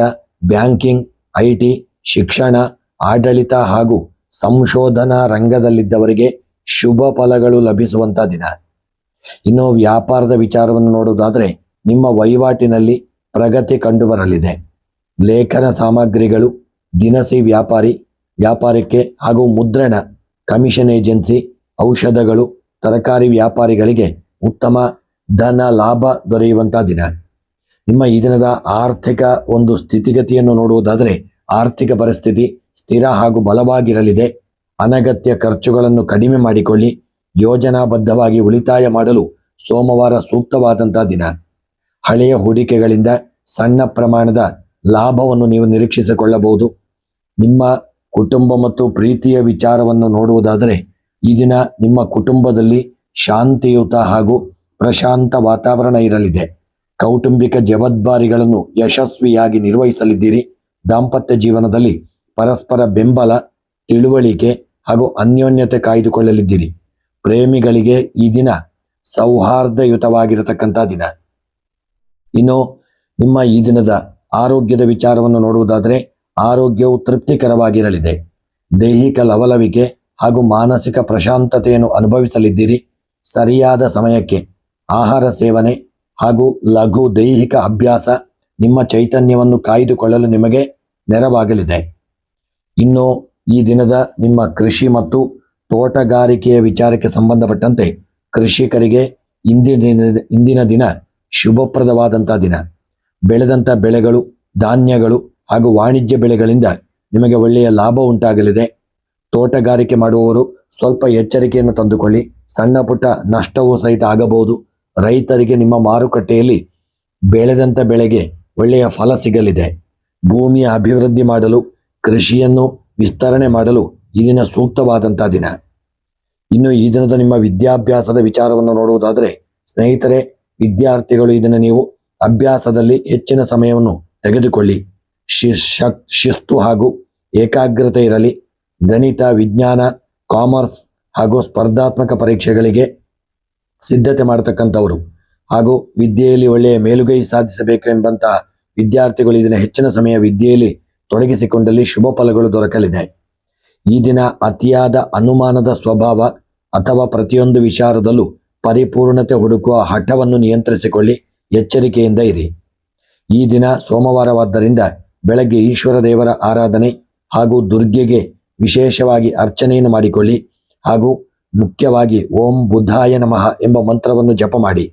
ಬ್ಯಾಂಕಿಂಗ್, IT, ಶಿಕ್ಷಣ, ಆಡಳಿತ ಹಾಗೂ ಸಂಶೋಧನಾ ರಂಗದಲ್ಲಿದ್ದವರಿಗೆ ಶುಭ ಫಲಗಳು ಲಭಿಸುವಂಥ ದಿನ. ಇನ್ನು ವ್ಯಾಪಾರದ ವಿಚಾರವನ್ನು ನೋಡುವುದಾದರೆ ನಿಮ್ಮ ವಹಿವಾಟಿನಲ್ಲಿ ಪ್ರಗತಿ ಕಂಡುಬರಲಿದೆ. ಲೇಖನ ಸಾಮಗ್ರಿಗಳು, ದಿನಸಿ ವ್ಯಾಪಾರಕ್ಕೆ ಹಾಗೂ ಮುದ್ರಣ, ಕಮಿಷನ್ ಏಜೆನ್ಸಿ, ಔಷಧಗಳು, ತರಕಾರಿ ವ್ಯಾಪಾರಿಗಳಿಗೆ ಉತ್ತಮ ಧನ ಲಾಭ ದೊರೆಯುವಂಥ ದಿನ. ನಿಮ್ಮ ಈ ದಿನದ ಆರ್ಥಿಕ ಒಂದು ಸ್ಥಿತಿಗತಿಯನ್ನು ನೋಡುವುದಾದರೆ ಆರ್ಥಿಕ ಪರಿಸ್ಥಿತಿ ಸ್ಥಿರ ಹಾಗೂ ಬಲವಾಗಿರಲಿದೆ. ಅನಗತ್ಯ ಖರ್ಚುಗಳನ್ನು ಕಡಿಮೆ ಮಾಡಿಕೊಳ್ಳಿ. ಯೋಜನಾಬದ್ಧವಾಗಿ ಉಳಿತಾಯ ಮಾಡಲು ಸೋಮವಾರ ಸೂಕ್ತವಾದಂಥ ದಿನ. ಹಳೆಯ ಹೂಡಿಕೆಗಳಿಂದ ಸಣ್ಣ ಪ್ರಮಾಣದ ಲಾಭವನ್ನು ನೀವು ನಿರೀಕ್ಷಿಸಿಕೊಳ್ಳಬಹುದು. ನಿಮ್ಮ ಕುಟುಂಬ ಮತ್ತು ಪ್ರೀತಿಯ ವಿಚಾರವನ್ನು ನೋಡುವುದಾದರೆ ಈ ದಿನ ನಿಮ್ಮ ಕುಟುಂಬದಲ್ಲಿ ಶಾಂತಿಯುತ ಹಾಗೂ ಪ್ರಶಾಂತ ವಾತಾವರಣ ಇರಲಿದೆ. ಕೌಟುಂಬಿಕ ಜವಾಬ್ದಾರಿಗಳನ್ನು ಯಶಸ್ವಿಯಾಗಿ ನಿರ್ವಹಿಸಲಿದ್ದೀರಿ. ದಾಂಪತ್ಯ ಜೀವನದಲ್ಲಿ ಪರಸ್ಪರ ಬೆಂಬಲ, ತಿಳುವಳಿಕೆ ಹಾಗೂ ಅನ್ಯೋನ್ಯತೆ ಕಾಯ್ದುಕೊಳ್ಳಲಿದ್ದೀರಿ. ಪ್ರೇಮಿಗಳಿಗೆ ಈ ದಿನ ಸೌಹಾರ್ದಯುತವಾಗಿರತಕ್ಕಂಥ ದಿನ. ಇನ್ನು ನಿಮ್ಮ ಈ ದಿನದ ಆರೋಗ್ಯದ ವಿಚಾರವನ್ನು ನೋಡುವುದಾದರೆ ಆರೋಗ್ಯವು ತೃಪ್ತಿಕರವಾಗಿರಲಿದೆ. ದೈಹಿಕ ಲವಲವಿಕೆ ಹಾಗೂ ಮಾನಸಿಕ ಪ್ರಶಾಂತತೆಯನ್ನು ಅನುಭವಿಸಲಿದ್ದೀರಿ. ಸರಿಯಾದ ಸಮಯಕ್ಕೆ ಆಹಾರ ಸೇವನೆ ಹಾಗೂ ಲಘು ದೈಹಿಕ ಅಭ್ಯಾಸ ನಿಮ್ಮ ಚೈತನ್ಯವನ್ನು ಕಾಯ್ದುಕೊಳ್ಳಲು ನಿಮಗೆ ನೆರವಾಗಲಿದೆ. ಇನ್ನು ಈ ದಿನದ ನಿಮ್ಮ ಕೃಷಿ ಮತ್ತು ತೋಟಗಾರಿಕೆಯ ವಿಚಾರಕ್ಕೆ ಸಂಬಂಧಪಟ್ಟಂತೆ ಕೃಷಿಕರಿಗೆ ಇಂದಿನ ದಿನ ಶುಭಪ್ರದವಾದಂಥ ದಿನ. ಬೆಳೆದಂಥ ಬೆಳೆಗಳು, ಧಾನ್ಯಗಳು ಹಾಗೂ ವಾಣಿಜ್ಯ ಬೆಳೆಗಳಿಂದ ನಿಮಗೆ ಒಳ್ಳೆಯ ಲಾಭ ಉಂಟಾಗಲಿದೆ. ತೋಟಗಾರಿಕೆ ಮಾಡುವವರು ಸ್ವಲ್ಪ ಎಚ್ಚರಿಕೆಯನ್ನು ತಂದುಕೊಳ್ಳಿ. ಸಣ್ಣ ಪುಟ್ಟ ನಷ್ಟವೂ ಸಹಿತ ಆಗಬಹುದು. ರೈತರಿಗೆ ನಿಮ್ಮ ಮಾರುಕಟ್ಟೆಯಲ್ಲಿ ಬೆಳೆದಂಥ ಬೆಳೆಗೆ ಒಳ್ಳೆಯ ಫಲ ಸಿಗಲಿದೆ. ಭೂಮಿಯ ಅಭಿವೃದ್ಧಿ ಮಾಡಲು, ಕೃಷಿಯನ್ನು ವಿಸ್ತರಣೆ ಮಾಡಲು ಈ ದಿನ ಸೂಕ್ತವಾದಂಥ ದಿನ. ಇನ್ನು ಈ ದಿನದ ನಿಮ್ಮ ವಿದ್ಯಾಭ್ಯಾಸದ ವಿಚಾರವನ್ನು ನೋಡುವುದಾದರೆ ಸ್ನೇಹಿತರೆ, ವಿದ್ಯಾರ್ಥಿಗಳು ಈ ದಿನ ನೀವು ಅಭ್ಯಾಸದಲ್ಲಿ ಹೆಚ್ಚಿನ ಸಮಯವನ್ನು ತೆಗೆದುಕೊಳ್ಳಿ. ಶಿಸ್ತು ಹಾಗೂ ಏಕಾಗ್ರತೆ ಇರಲಿ. ಗಣಿತ, ವಿಜ್ಞಾನ, ಕಾಮರ್ಸ್ ಹಾಗೂ ಸ್ಪರ್ಧಾತ್ಮಕ ಪರೀಕ್ಷೆಗಳಿಗೆ ಸಿದ್ಧತೆ ಮಾಡತಕ್ಕಂಥವರು ಹಾಗೂ ವಿದ್ಯೆಯಲ್ಲಿ ಒಳ್ಳೆಯ ಮೇಲುಗೈ ಸಾಧಿಸಬೇಕು ಎಂಬಂತಹ ವಿದ್ಯಾರ್ಥಿಗಳು ಈ ದಿನ ಹೆಚ್ಚಿನ ಸಮಯ ವಿದ್ಯೆಯಲ್ಲಿ ತೊಡಗಿಸಿಕೊಂಡಲ್ಲಿ ಶುಭ ಫಲಗಳು ದೊರಕಲಿದೆ. ಈ ದಿನ ಅತಿಯಾದ ಅನುಮಾನದ ಸ್ವಭಾವ ಅಥವಾ ಪ್ರತಿಯೊಂದು ವಿಚಾರದಲ್ಲೂ ಪರಿಪೂರ್ಣತೆ ಹುಡುಕುವ ಹಠವನ್ನು ನಿಯಂತ್ರಿಸಿಕೊಳ್ಳಿ. ಎಚ್ಚರಿಕೆಯಿಂದ ಇರಿ. ಈ ದಿನ ಸೋಮವಾರವಾದ್ದರಿಂದ ಬೆಳಗ್ಗೆ ಈಶ್ವರ ದೇವರ ಆರಾಧನೆ ಹಾಗೂ ದುರ್ಗೆಗೆ ವಿಶೇಷವಾಗಿ ಅರ್ಚನೆಯನ್ನು ಮಾಡಿಕೊಳ್ಳಿ. ಹಾಗೂ ಮುಖ್ಯವಾಗಿ ಓಂ ಬುದ್ಧಾಯ ನಮಃ ಎಂಬ ಮಂತ್ರವನ್ನು ಜಪ ಮಾಡಿ.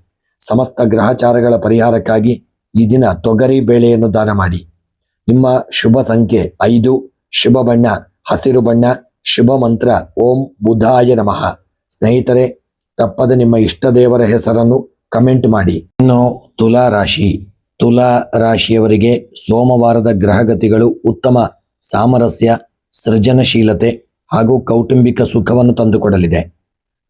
ಸಮಸ್ತ ಗ್ರಹಚಾರಗಳ ಪರಿಹಾರಕ್ಕಾಗಿ ಈ ದಿನ ತೊಗರಿ ಬೇಳೆಯನ್ನು ದಾನ ಮಾಡಿ. ನಿಮ್ಮ ಶುಭ ಸಂಖ್ಯೆ 5, ಶುಭ ಬಣ್ಣ ಹಸಿರು ಬಣ್ಣ, ಶುಭ ಮಂತ್ರ ಓಂ ಬುದ್ಧಾಯ ನಮಃ. ಸ್ನೇಹಿತರೆ, ತಪ್ಪದೆ ನಿಮ್ಮ ಇಷ್ಟ ದೇವರ ಹೆಸರನ್ನು ಕಮೆಂಟ್ ಮಾಡಿ. ಇನ್ನು ತುಲಾ ರಾಶಿಯವರಿಗೆ ಸೋಮವಾರದ ಗ್ರಹಗತಿಗಳು ಉತ್ತಮ ಸಾಮರಸ್ಯ, ಸೃಜನಶೀಲತೆ ಹಾಗೂ ಕೌಟುಂಬಿಕ ಸುಖವನ್ನು ತಂದುಕೊಡಲಿದೆ.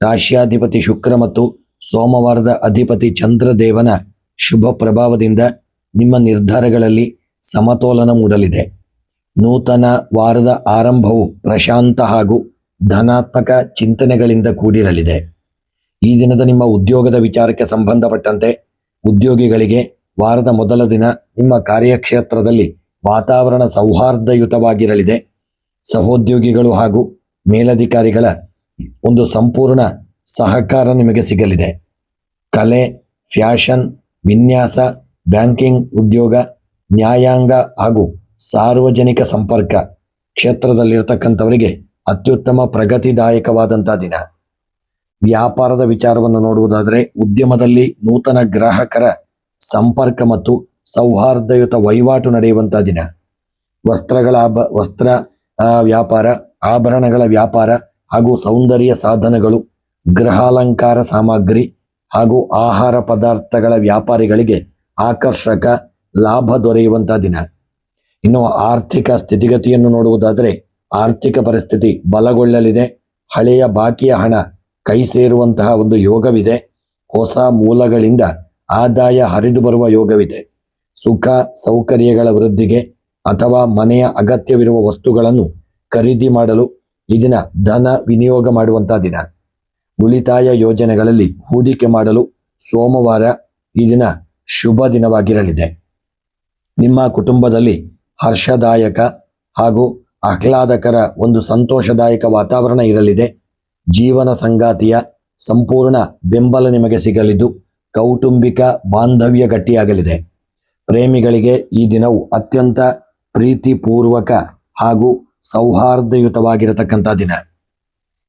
ರಾಶಿಯಾಧಿಪತಿ ಶುಕ್ರ ಮತ್ತು ಸೋಮವಾರದ ಅಧಿಪತಿ ಚಂದ್ರದೇವನ ಶುಭ ಪ್ರಭಾವದಿಂದ ನಿಮ್ಮ ನಿರ್ಧಾರಗಳಲ್ಲಿ ಸಮತೋಲನ ಮೂಡಲಿದೆ. ನೂತನ ವಾರದ ಆರಂಭವು ಪ್ರಶಾಂತ ಹಾಗೂ ಧನಾತ್ಮಕ ಚಿಂತನೆಗಳಿಂದ ಕೂಡಿರಲಿದೆ. ಈ ದಿನದ ನಿಮ್ಮ ಉದ್ಯೋಗದ ವಿಚಾರಕ್ಕೆ ಸಂಬಂಧಪಟ್ಟಂತೆ ಉದ್ಯೋಗಿಗಳಿಗೆ ವಾರದ ಮೊದಲ ದಿನ ನಿಮ್ಮ ಕಾರ್ಯಕ್ಷೇತ್ರದಲ್ಲಿ ವಾತಾವರಣ ಸೌಹಾರ್ದಯುತವಾಗಿರಲಿದೆ. ಸಹೋದ್ಯೋಗಿಗಳು ಹಾಗೂ ಮೇಲಧಿಕಾರಿಗಳ ಒಂದು ಸಂಪೂರ್ಣ ಸಹಕಾರ ನಿಮಗೆ ಸಿಗಲಿದೆ. ಕಲೆ, ಫ್ಯಾಷನ್, ವಿನ್ಯಾಸ, ಬ್ಯಾಂಕಿಂಗ್ ಉದ್ಯೋಗ, ನ್ಯಾಯಾಂಗ ಹಾಗೂ ಸಾರ್ವಜನಿಕ ಸಂಪರ್ಕ ಕ್ಷೇತ್ರದಲ್ಲಿರತಕ್ಕಂಥವರಿಗೆ ಅತ್ಯುತ್ತಮ ಪ್ರಗತಿದಾಯಕವಾದಂಥ ದಿನ. ವ್ಯಾಪಾರದ ವಿಚಾರವನ್ನು ನೋಡುವುದಾದರೆ ಉದ್ಯಮದಲ್ಲಿ ನೂತನ ಗ್ರಾಹಕರ ಸಂಪರ್ಕ ಮತ್ತು ಸೌಹಾರ್ದಯುತ ವಹಿವಾಟು ನಡೆಯುವಂಥ ದಿನ. ವಸ್ತ್ರ ವ್ಯಾಪಾರ, ಆಭರಣಗಳ ವ್ಯಾಪಾರ ಹಾಗೂ ಸೌಂದರ್ಯ ಸಾಧನಗಳು, ಗೃಹಾಲಂಕಾರ ಸಾಮಗ್ರಿ ಹಾಗೂ ಆಹಾರ ಪದಾರ್ಥಗಳ ವ್ಯಾಪಾರಿಗಳಿಗೆ ಆಕರ್ಷಕ ಲಾಭ ದೊರೆಯುವಂಥ ದಿನ. ಇನ್ನು ಆರ್ಥಿಕ ಸ್ಥಿತಿಗತಿಯನ್ನು ನೋಡುವುದಾದರೆ ಆರ್ಥಿಕ ಪರಿಸ್ಥಿತಿ ಬಲಗೊಳ್ಳಲಿದೆ. ಹಳೆಯ ಬಾಕಿಯ ಹಣ ಕೈ ಸೇರುವಂತಹ ಒಂದು ಯೋಗವಿದೆ. ಹೊಸ ಮೂಲಗಳಿಂದ ಆದಾಯ ಹರಿದು ಬರುವ ಯೋಗವಿದೆ. ಸುಖ ಸೌಕರ್ಯಗಳ ವೃದ್ಧಿಗೆ ಅಥವಾ ಮನೆಯ ಅಗತ್ಯವಿರುವ ವಸ್ತುಗಳನ್ನು ಖರೀದಿ ಮಾಡಲು ಈ ದಿನ ಧನ ವಿನಿಯೋಗ ಮಾಡುವಂಥ ದಿನ. ಉಳಿತಾಯ ಯೋಜನೆಗಳಲ್ಲಿ ಹೂಡಿಕೆ ಮಾಡಲು ಸೋಮವಾರ ಈ ದಿನ ಶುಭ ದಿನವಾಗಿರಲಿದೆ. ನಿಮ್ಮ ಕುಟುಂಬದಲ್ಲಿ ಹರ್ಷದಾಯಕ ಹಾಗೂ ಆಹ್ಲಾದಕರ ಒಂದು ಸಂತೋಷದಾಯಕ ವಾತಾವರಣ ಇರಲಿದೆ. ಜೀವನ ಸಂಗಾತಿಯ ಸಂಪೂರ್ಣ ಬೆಂಬಲ ನಿಮಗೆ ಸಿಗಲಿದ್ದು ಕೌಟುಂಬಿಕ ಬಾಂಧವ್ಯ ಗಟ್ಟಿಯಾಗಲಿದೆ. ಪ್ರೇಮಿಗಳಿಗೆ ಈ ದಿನವು ಅತ್ಯಂತ ಪ್ರೀತಿಪೂರ್ವಕ ಹಾಗೂ ಸೌಹಾರ್ದಯುತವಾಗಿರತಕ್ಕಂಥ ದಿನ.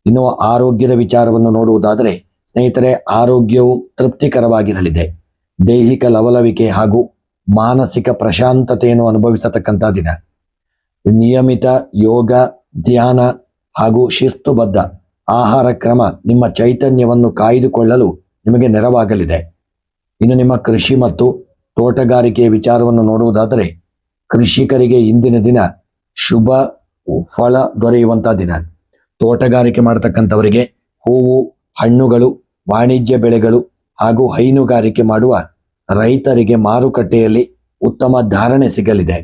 ಇನ್ನು ಆರೋಗ್ಯದ ವಿಚಾರವನ್ನು ನೋಡುವುದಾದರೆ ಸ್ನೇಹಿತರೆ, ಆರೋಗ್ಯವು ತೃಪ್ತಿಕರವಾಗಿರಲಿದೆ. ದೈಹಿಕ ಲವಲವಿಕೆ ಹಾಗೂ ಮಾನಸಿಕ ಪ್ರಶಾಂತತೆಯನ್ನು ಅನುಭವಿಸತಕ್ಕಂಥ ದಿನ. ನಿಯಮಿತ ಯೋಗ, ಧ್ಯಾನ ಹಾಗೂ ಶಿಸ್ತುಬದ್ಧ ಆಹಾರ ಕ್ರಮ ನಿಮ್ಮ ಚೈತನ್ಯವನ್ನು ಕಾಯ್ದುಕೊಳ್ಳಲು ನಿಮಗೆ ನೆರವಾಗಲಿದೆ. ಇನ್ನು ನಿಮ್ಮ ಕೃಷಿ ಮತ್ತು ತೋಟಗಾರಿಕೆಯ ವಿಚಾರವನ್ನು ನೋಡುವುದಾದರೆ ಕೃಷಿಕರಿಗೆ ಇಂದಿನ ದಿನ ಶುಭ ಫಲ ದೊರೆಯುವಂಥ ದಿನ. ತೋಟಗಾರಿಕೆ ಮಾಡತಕ್ಕಂಥವರಿಗೆ ಹೂವು, ಹಣ್ಣುಗಳು, ವಾಣಿಜ್ಯ ಬೆಳೆಗಳು ಹಾಗೂ ಹೈನುಗಾರಿಕೆ ಮಾಡುವ ರೈತರಿಗೆ ಮಾರುಕಟ್ಟೆಯಲ್ಲಿ ಉತ್ತಮ ಧಾರಣೆ ಸಿಗಲಿದೆ.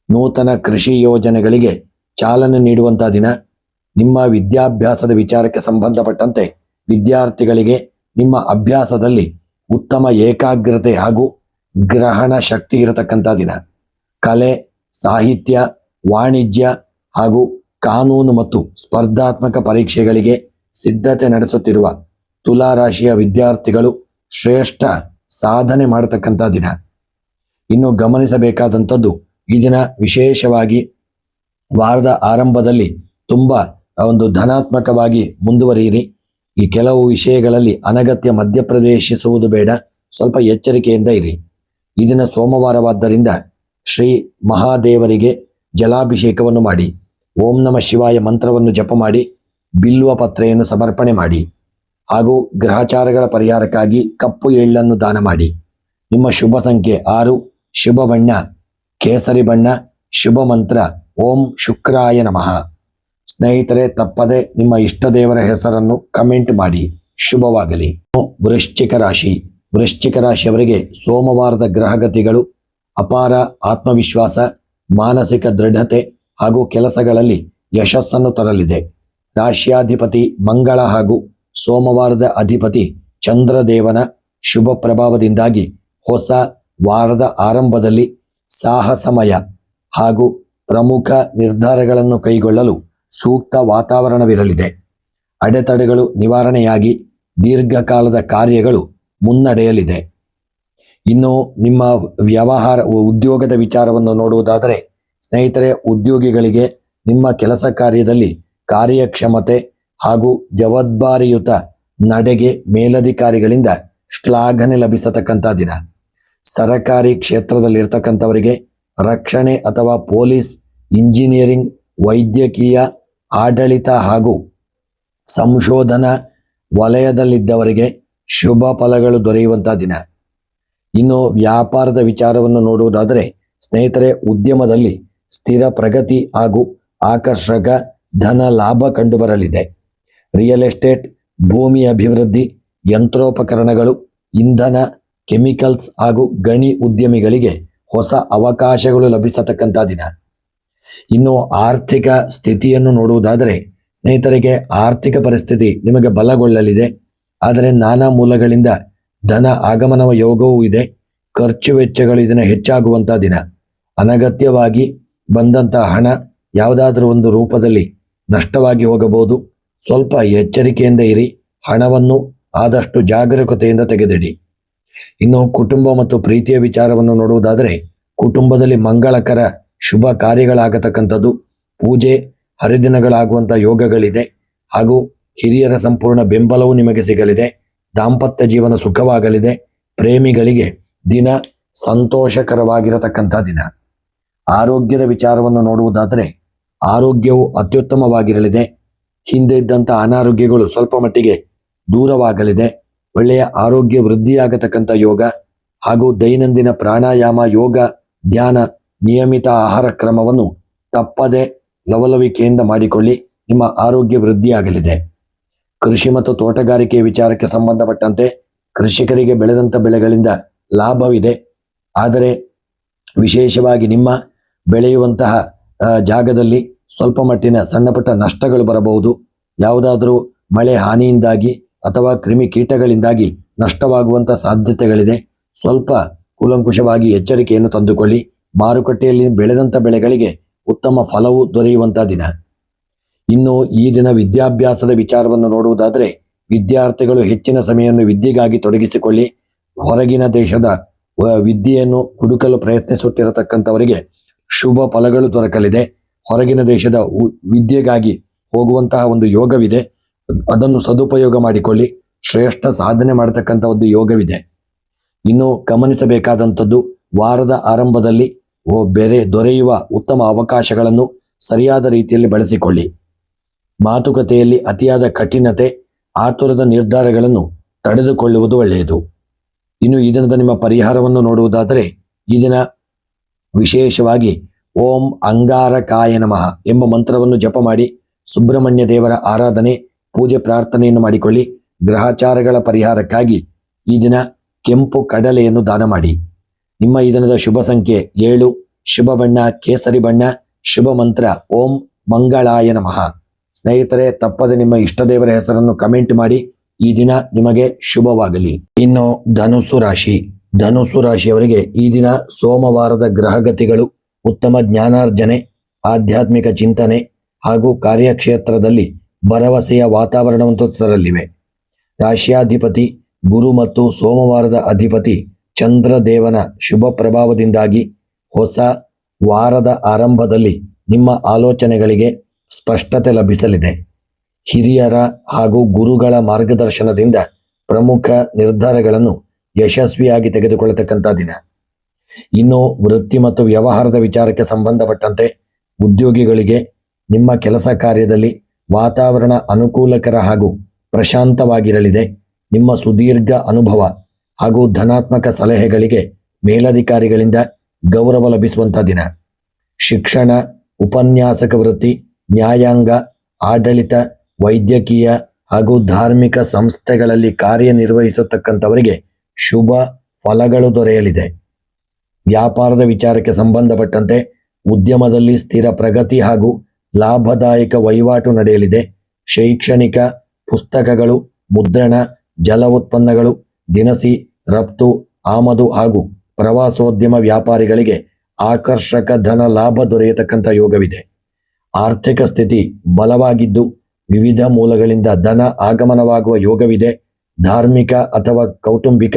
ನೂತನ ಕೃಷಿ ಯೋಜನೆಗಳಿಗೆ ಚಾಲನೆ ನೀಡುವಂಥ ದಿನ. ನಿಮ್ಮ ವಿದ್ಯಾಭ್ಯಾಸದ ವಿಚಾರಕ್ಕೆ ಸಂಬಂಧಪಟ್ಟಂತೆ ವಿದ್ಯಾರ್ಥಿಗಳಿಗೆ ನಿಮ್ಮ ಅಭ್ಯಾಸದಲ್ಲಿ ಉತ್ತಮ ಏಕಾಗ್ರತೆ ಹಾಗೂ ಗ್ರಹಣ ಶಕ್ತಿ ಇರತಕ್ಕಂಥ ದಿನ. ಕಲೆ, ಸಾಹಿತ್ಯ, ವಾಣಿಜ್ಯ ಹಾಗೂ ಕಾನೂನು ಮತ್ತು ಸ್ಪರ್ಧಾತ್ಮಕ ಪರೀಕ್ಷೆಗಳಿಗೆ ಸಿದ್ಧತೆ ನಡೆಸುತ್ತಿರುವ ತುಲಾ ರಾಶಿಯ ವಿದ್ಯಾರ್ಥಿಗಳು ಶ್ರೇಷ್ಠ ಸಾಧನೆ ಮಾಡತಕ್ಕಂಥ ದಿನ. ಇನ್ನು ಗಮನಿಸಬೇಕಾದಂಥದ್ದು, ಈ ದಿನ ವಿಶೇಷವಾಗಿ ವಾರದ ಆರಂಭದಲ್ಲಿ ತುಂಬ ಒಂದು ಧನಾತ್ಮಕವಾಗಿ ಮುಂದುವರಿಯಿರಿ. ಈ ಕೆಲವು ವಿಷಯಗಳಲ್ಲಿ ಅನಗತ್ಯ ಮಧ್ಯಪ್ರವೇಶಿಸುವುದು ಬೇಡ, ಸ್ವಲ್ಪ ಎಚ್ಚರಿಕೆಯಿಂದ ಇರಿ. ಈ ದಿನ ಸೋಮವಾರವಾದ್ದರಿಂದ ಶ್ರೀ ಮಹಾದೇವರಿಗೆ ಜಲಾಭಿಷೇಕವನ್ನು ಮಾಡಿ, ಓಂ ನಮಃ ಶಿವಾಯ ಮಂತ್ರವನ್ನು ಜಪ ಮಾಡಿ, ಬಿಲ್ವ ಪತ್ರೆಯನ್ನು ಸಮರ್ಪಣೆ ಮಾಡಿ ಹಾಗೂ ಗ್ರಹಚಾರಗಳ ಪರಿಹಾರಕ್ಕಾಗಿ ಕಪ್ಪು ಎಳ್ಳನ್ನು ದಾನ ಮಾಡಿ. ನಿಮ್ಮ ಶುಭ ಸಂಖ್ಯೆ 6, ಶುಭ ಬಣ್ಣ ಕೇಸರಿ ಬಣ್ಣ, ಶುಭ ಮಂತ್ರ ಓಂ ಶುಕ್ರಾಯ ನಮಃ. ಸ್ನೇಹಿತರೆ, ತಪ್ಪದೆ ನಿಮ್ಮ ಇಷ್ಟ ದೇವರ ಹೆಸರನ್ನು ಕಮೆಂಟ್ ಮಾಡಿ. ಶುಭವಾಗಲಿ. ವೃಶ್ಚಿಕ ರಾಶಿ. ವೃಶ್ಚಿಕ ರಾಶಿಯವರಿಗೆ ಸೋಮವಾರದ ಗ್ರಹಗತಿಗಳು ಅಪಾರ ಆತ್ಮವಿಶ್ವಾಸ, ಮಾನಸಿಕ ದೃಢತೆ ಹಾಗೂ ಕೆಲಸಗಳಲ್ಲಿ ಯಶಸ್ಸನ್ನು ತರಲಿದೆ. ರಾಶ್ಯಾಧಿಪತಿ ಮಂಗಳ ಹಾಗೂ ಸೋಮವಾರದ ಅಧಿಪತಿ ಚಂದ್ರದೇವನ ಶುಭ ಪ್ರಭಾವದಿಂದಾಗಿ ಹೊಸ ವಾರದ ಆರಂಭದಲ್ಲಿ ಸಾಹಸಮಯ ಹಾಗೂ ಪ್ರಮುಖ ನಿರ್ಧಾರಗಳನ್ನು ಕೈಗೊಳ್ಳಲು ಸೂಕ್ತ ವಾತಾವರಣವಿರಲಿದೆ. ಅಡೆತಡೆಗಳು ನಿವಾರಣೆಯಾಗಿ ದೀರ್ಘಕಾಲದ ಕಾರ್ಯಗಳು ಮುನ್ನಡೆಯಲಿದೆ. ಇನ್ನು ನಿಮ್ಮ ವ್ಯವಹಾರ ಉದ್ಯೋಗದ ವಿಚಾರವನ್ನು ನೋಡುವುದಾದರೆ, ಸ್ನೇಹಿತರೆ, ಉದ್ಯೋಗಿಗಳಿಗೆ ನಿಮ್ಮ ಕೆಲಸ ಕಾರ್ಯದಲ್ಲಿ ಕಾರ್ಯಕ್ಷಮತೆ ಹಾಗೂ ಜವಾಬ್ದಾರಿಯುತ ನಡೆಗೆ ಮೇಲಧಿಕಾರಿಗಳಿಂದ ಶ್ಲಾಘನೆ ಲಭಿಸತಕ್ಕಂಥ ದಿನ. ಸರಕಾರಿ ಕ್ಷೇತ್ರದಲ್ಲಿರ್ತಕ್ಕಂಥವರಿಗೆ ರಕ್ಷಣೆ ಅಥವಾ ಪೊಲೀಸ್, ಇಂಜಿನಿಯರಿಂಗ್, ವೈದ್ಯಕೀಯ, ಆಡಳಿತ ಹಾಗೂ ಸಂಶೋಧನಾ ವಲಯದಲ್ಲಿದ್ದವರಿಗೆ ಶುಭ ಫಲಗಳು ದೊರೆಯುವಂಥ ದಿನ. ಇನ್ನು ವ್ಯಾಪಾರದ ವಿಚಾರವನ್ನು ನೋಡುವುದಾದರೆ, ಸ್ನೇಹಿತರೆ, ಉದ್ಯಮದಲ್ಲಿ ಸ್ಥಿರ ಪ್ರಗತಿ ಹಾಗೂ ಆಕರ್ಷಕ ಧನ ಲಾಭ ಕಂಡುಬರಲಿದೆ. ರಿಯಲ್ ಎಸ್ಟೇಟ್, ಭೂಮಿ ಅಭಿವೃದ್ಧಿ, ಯಂತ್ರೋಪಕರಣಗಳು, ಇಂಧನ, ಕೆಮಿಕಲ್ಸ್ ಹಾಗೂ ಗಣಿ ಉದ್ಯಮಿಗಳಿಗೆ ಹೊಸ ಅವಕಾಶಗಳು ಲಭಿಸತಕ್ಕಂಥ ದಿನ. ಇನ್ನು ಆರ್ಥಿಕ ಸ್ಥಿತಿಯನ್ನು ನೋಡುವುದಾದರೆ, ಸ್ನೇಹಿತರಿಗೆ ಆರ್ಥಿಕ ಪರಿಸ್ಥಿತಿ ನಿಮಗೆ ಬಲಗೊಳ್ಳಲಿದೆ. ಆದರೆ ನಾನಾ ಮೂಲಗಳಿಂದ ಧನ ಆಗಮನವ ಯೋಗವೂ ಇದೆ. ಖರ್ಚು ವೆಚ್ಚಗಳು ಇದನ್ನು ಹೆಚ್ಚಾಗುವಂಥ ದಿನ. ಅನಗತ್ಯವಾಗಿ ಬಂದಂಥ ಹಣ ಯಾವುದಾದ್ರೂ ಒಂದು ರೂಪದಲ್ಲಿ ನಷ್ಟವಾಗಿ ಹೋಗಬಹುದು. ಸ್ವಲ್ಪ ಎಚ್ಚರಿಕೆಯಿಂದ ಇರಿ. ಹಣವನ್ನು ಆದಷ್ಟು ಜಾಗರೂಕತೆಯಿಂದ ತೆಗೆದಿಡಿ. ಇನ್ನು ಕುಟುಂಬ ಮತ್ತು ಪ್ರೀತಿಯ ವಿಚಾರವನ್ನು ನೋಡುವುದಾದರೆ, ಕುಟುಂಬದಲ್ಲಿ ಮಂಗಳಕರ ಶುಭ ಕಾರ್ಯಗಳಾಗತಕ್ಕಂಥದ್ದು, ಪೂಜೆ ಹರಿದಿನಗಳಾಗುವಂಥ ಯೋಗಗಳಿದೆ ಹಾಗೂ ಹಿರಿಯರ ಸಂಪೂರ್ಣ ಬೆಂಬಲವೂ ನಿಮಗೆ ಸಿಗಲಿದೆ. ದಾಂಪತ್ಯ ಜೀವನ ಸುಖವಾಗಲಿದೆ. ಪ್ರೇಮಿಗಳಿಗೆ ದಿನ ಸಂತೋಷಕರವಾಗಿರತಕ್ಕಂಥ ದಿನ. ಆರೋಗ್ಯದ ವಿಚಾರವನ್ನು ನೋಡುವುದಾದರೆ, ಆರೋಗ್ಯವು ಅತ್ಯುತ್ತಮವಾಗಿರಲಿದೆ. ಹಿಂದೆ ಇದ್ದಂಥ ಅನಾರೋಗ್ಯಗಳು ಸ್ವಲ್ಪ ಮಟ್ಟಿಗೆ ದೂರವಾಗಲಿದೆ. ಒಳ್ಳೆಯ ಆರೋಗ್ಯ ವೃದ್ಧಿಯಾಗತಕ್ಕಂಥ ಯೋಗ ಹಾಗೂ ದೈನಂದಿನ ಪ್ರಾಣಾಯಾಮ, ಯೋಗ, ಧ್ಯಾನ, ನಿಯಮಿತ ಆಹಾರ ಕ್ರಮವನ್ನು ತಪ್ಪದೆ ಲವಲವಿಕೆಯಿಂದ ಮಾಡಿಕೊಳ್ಳಿ. ನಿಮ್ಮ ಆರೋಗ್ಯ ವೃದ್ಧಿಯಾಗಲಿದೆ. ಕೃಷಿ ಮತ್ತು ತೋಟಗಾರಿಕೆ ವಿಚಾರಕ್ಕೆ ಸಂಬಂಧಪಟ್ಟಂತೆ ಕೃಷಿಕರಿಗೆ ಬೆಳೆದಂಥ ಬೆಳೆಗಳಿಂದ ಲಾಭವಿದೆ. ಆದರೆ ವಿಶೇಷವಾಗಿ ನಿಮ್ಮ ಬೆಳೆಯುವಂತಹ ಜಾಗದಲ್ಲಿ ಸ್ವಲ್ಪ ಮಟ್ಟಿನ ಸಣ್ಣ ಪುಟ್ಟ ನಷ್ಟಗಳು ಬರಬಹುದು. ಯಾವುದಾದರೂ ಮಳೆ ಹಾನಿಯಿಂದಾಗಿ ಅಥವಾ ಕ್ರಿಮಿಕೀಟಗಳಿಂದಾಗಿ ನಷ್ಟವಾಗುವಂಥ ಸಾಧ್ಯತೆಗಳಿದೆ. ಸ್ವಲ್ಪ ಕೂಲಂಕುಷವಾಗಿ ಎಚ್ಚರಿಕೆಯನ್ನು ತಂದುಕೊಳ್ಳಿ. ಮಾರುಕಟ್ಟೆಯಲ್ಲಿ ಬೆಳೆದಂಥ ಬೆಳೆಗಳಿಗೆ ಉತ್ತಮ ಫಲವು ದೊರೆಯುವಂಥ ದಿನ. ಇನ್ನು ಈ ದಿನ ವಿದ್ಯಾಭ್ಯಾಸದ ವಿಚಾರವನ್ನು ನೋಡುವುದಾದರೆ, ವಿದ್ಯಾರ್ಥಿಗಳು ಹೆಚ್ಚಿನ ಸಮಯವನ್ನು ವಿದ್ಯೆಗಾಗಿ ತೊಡಗಿಸಿಕೊಳ್ಳಿ. ಹೊರಗಿನ ದೇಶದ ವಿದ್ಯೆಯನ್ನು ಹುಡುಕಲು ಪ್ರಯತ್ನಿಸುತ್ತಿರತಕ್ಕಂಥವರಿಗೆ ಶುಭ ಫಲಗಳು ದೊರಕಲಿದೆ. ಹೊರಗಿನ ದೇಶದ ವಿದ್ಯೆಗಾಗಿ ಹೋಗುವಂತಹ ಒಂದು ಯೋಗವಿದೆ. ಅದನ್ನು ಸದುಪಯೋಗ ಮಾಡಿಕೊಳ್ಳಿ. ಶ್ರೇಷ್ಠ ಸಾಧನೆ ಮಾಡತಕ್ಕಂಥ ಒಂದು ಯೋಗವಿದೆ. ಇನ್ನು ಗಮನಿಸಬೇಕಾದಂಥದ್ದು, ವಾರದ ಆರಂಭದಲ್ಲಿ ದೊರೆಯುವ ಉತ್ತಮ ಅವಕಾಶಗಳನ್ನು ಸರಿಯಾದ ರೀತಿಯಲ್ಲಿ ಬಳಸಿಕೊಳ್ಳಿ. ಮಾತುಕತೆಯಲ್ಲಿ ಅತಿಯಾದ ಕಠಿಣತೆ, ಆತುರದ ನಿರ್ಧಾರಗಳನ್ನು ತಡೆದುಕೊಳ್ಳುವುದು ಒಳ್ಳೆಯದು. ಇನ್ನು ಈ ದಿನದ ನಿಮ್ಮ ಪರಿಹಾರವನ್ನು ನೋಡುವುದಾದರೆ, ಈ ದಿನ ವಿಶೇಷವಾಗಿ ಓಂ ಅಂಗಾರಕಾಯ ನಮಃ ಎಂಬ ಮಂತ್ರವನ್ನು ಜಪ ಮಾಡಿ ಸುಬ್ರಹ್ಮಣ್ಯ ದೇವರ ಆರಾಧನೆ, ಪೂಜೆ, ಪ್ರಾರ್ಥನೆಯನ್ನು ಮಾಡಿಕೊಳ್ಳಿ. ಗ್ರಹಚಾರಗಳ ಪರಿಹಾರಕ್ಕಾಗಿ ಈ ದಿನ ಕೆಂಪು ಕಡಲೆಯನ್ನು ದಾನ ಮಾಡಿ. ನಿಮ್ಮ ಈ ದಿನದ ಶುಭ ಸಂಖ್ಯೆ 7, ಶುಭ ಬಣ್ಣ ಕೇಸರಿ ಬಣ್ಣ, ಶುಭ ಮಂತ್ರ ಓಂ ಮಂಗಳಾಯ ನಮಃ. ಸ್ನೇಹಿತರೆ, ತಪ್ಪದೆ ನಿಮ್ಮ ಇಷ್ಟ ದೇವರ ಹೆಸರನ್ನು ಕಮೆಂಟ್ ಮಾಡಿ. ಈ ದಿನ ನಿಮಗೆ ಶುಭವಾಗಲಿ. ಇನ್ನು ಧನುಸು ರಾಶಿಯವರಿಗೆ ಈ ದಿನ ಸೋಮವಾರದ ಗ್ರಹಗತಿಗಳು ಉತ್ತಮ ಜ್ಞಾನಾರ್ಜನೆ, ಆಧ್ಯಾತ್ಮಿಕ ಚಿಂತನೆ ಹಾಗೂ ಕಾರ್ಯಕ್ಷೇತ್ರದಲ್ಲಿ ಭರವಸೆಯ ವಾತಾವರಣವನ್ನು ತರಲಿವೆ. ರಾಶ್ಯಾಧಿಪತಿ ಗುರು ಮತ್ತು ಸೋಮವಾರದ ಅಧಿಪತಿ ಚಂದ್ರದೇವನ ಶುಭ ಪ್ರಭಾವದಿಂದಾಗಿ ಹೊಸ ವಾರದ ಆರಂಭದಲ್ಲಿ ನಿಮ್ಮ ಆಲೋಚನೆಗಳಿಗೆ ಸ್ಪಷ್ಟತೆ ಲಭಿಸಲಿದೆ. ಹಿರಿಯರ ಹಾಗೂ ಗುರುಗಳ ಮಾರ್ಗದರ್ಶನದಿಂದ ಪ್ರಮುಖ ನಿರ್ಧಾರಗಳನ್ನು ಯಶಸ್ವಿಯಾಗಿ ತೆಗೆದುಕೊಳ್ಳತಕ್ಕಂಥ ದಿನ. ಇನ್ನು ವೃತ್ತಿ ಮತ್ತು ವ್ಯವಹಾರದ ವಿಚಾರಕ್ಕೆ ಸಂಬಂಧಪಟ್ಟಂತೆ ಉದ್ಯೋಗಿಗಳಿಗೆ ನಿಮ್ಮ ಕೆಲಸ ಕಾರ್ಯದಲ್ಲಿ ವಾತಾವರಣ ಅನುಕೂಲಕರ ಹಾಗೂ ಪ್ರಶಾಂತವಾಗಿರಲಿದೆ. ನಿಮ್ಮ ಸುದೀರ್ಘ ಅನುಭವ ಹಾಗೂ ಧನಾತ್ಮಕ ಸಲಹೆಗಳಿಗೆ ಮೇಲಧಿಕಾರಿಗಳಿಂದ ಗೌರವ ಲಭಿಸುವಂಥ ದಿನ. ಶಿಕ್ಷಣ, ಉಪನ್ಯಾಸಕ ವೃತ್ತಿ, ನ್ಯಾಯಾಂಗ, ಆಡಳಿತ, ವೈದ್ಯಕೀಯ ಹಾಗೂ ಧಾರ್ಮಿಕ ಸಂಸ್ಥೆಗಳಲ್ಲಿ ಕಾರ್ಯನಿರ್ವಹಿಸತಕ್ಕಂಥವರಿಗೆ ಶುಭ ಫಲಗಳು ದೊರೆಯಲಿದೆ. ವ್ಯಾಪಾರದ ವಿಚಾರಕ್ಕೆ ಸಂಬಂಧಪಟ್ಟಂತೆ ಉದ್ಯಮದಲ್ಲಿ ಸ್ಥಿರ ಪ್ರಗತಿ ಹಾಗೂ ಲಾಭದಾಯಕ ವಹಿವಾಟು ನಡೆಯಲಿದೆ. ಶೈಕ್ಷಣಿಕ, ಪುಸ್ತಕಗಳು, ಮುದ್ರಣ, ಜಲ ಉತ್ಪನ್ನಗಳು, ದಿನಸಿ, ರಫ್ತು, ಆಮದು ಹಾಗೂ ಪ್ರವಾಸೋದ್ಯಮ ವ್ಯಾಪಾರಿಗಳಿಗೆ ಆಕರ್ಷಕ ಧನ ಲಾಭ ದೊರೆಯತಕ್ಕಂಥ ಯೋಗವಿದೆ. ಆರ್ಥಿಕ ಸ್ಥಿತಿ ಬಲವಾಗಿದ್ದು ವಿವಿಧ ಮೂಲಗಳಿಂದ ಧನ ಆಗಮನವಾಗುವ ಯೋಗವಿದೆ. ಧಾರ್ಮಿಕ ಅಥವಾ ಕೌಟುಂಬಿಕ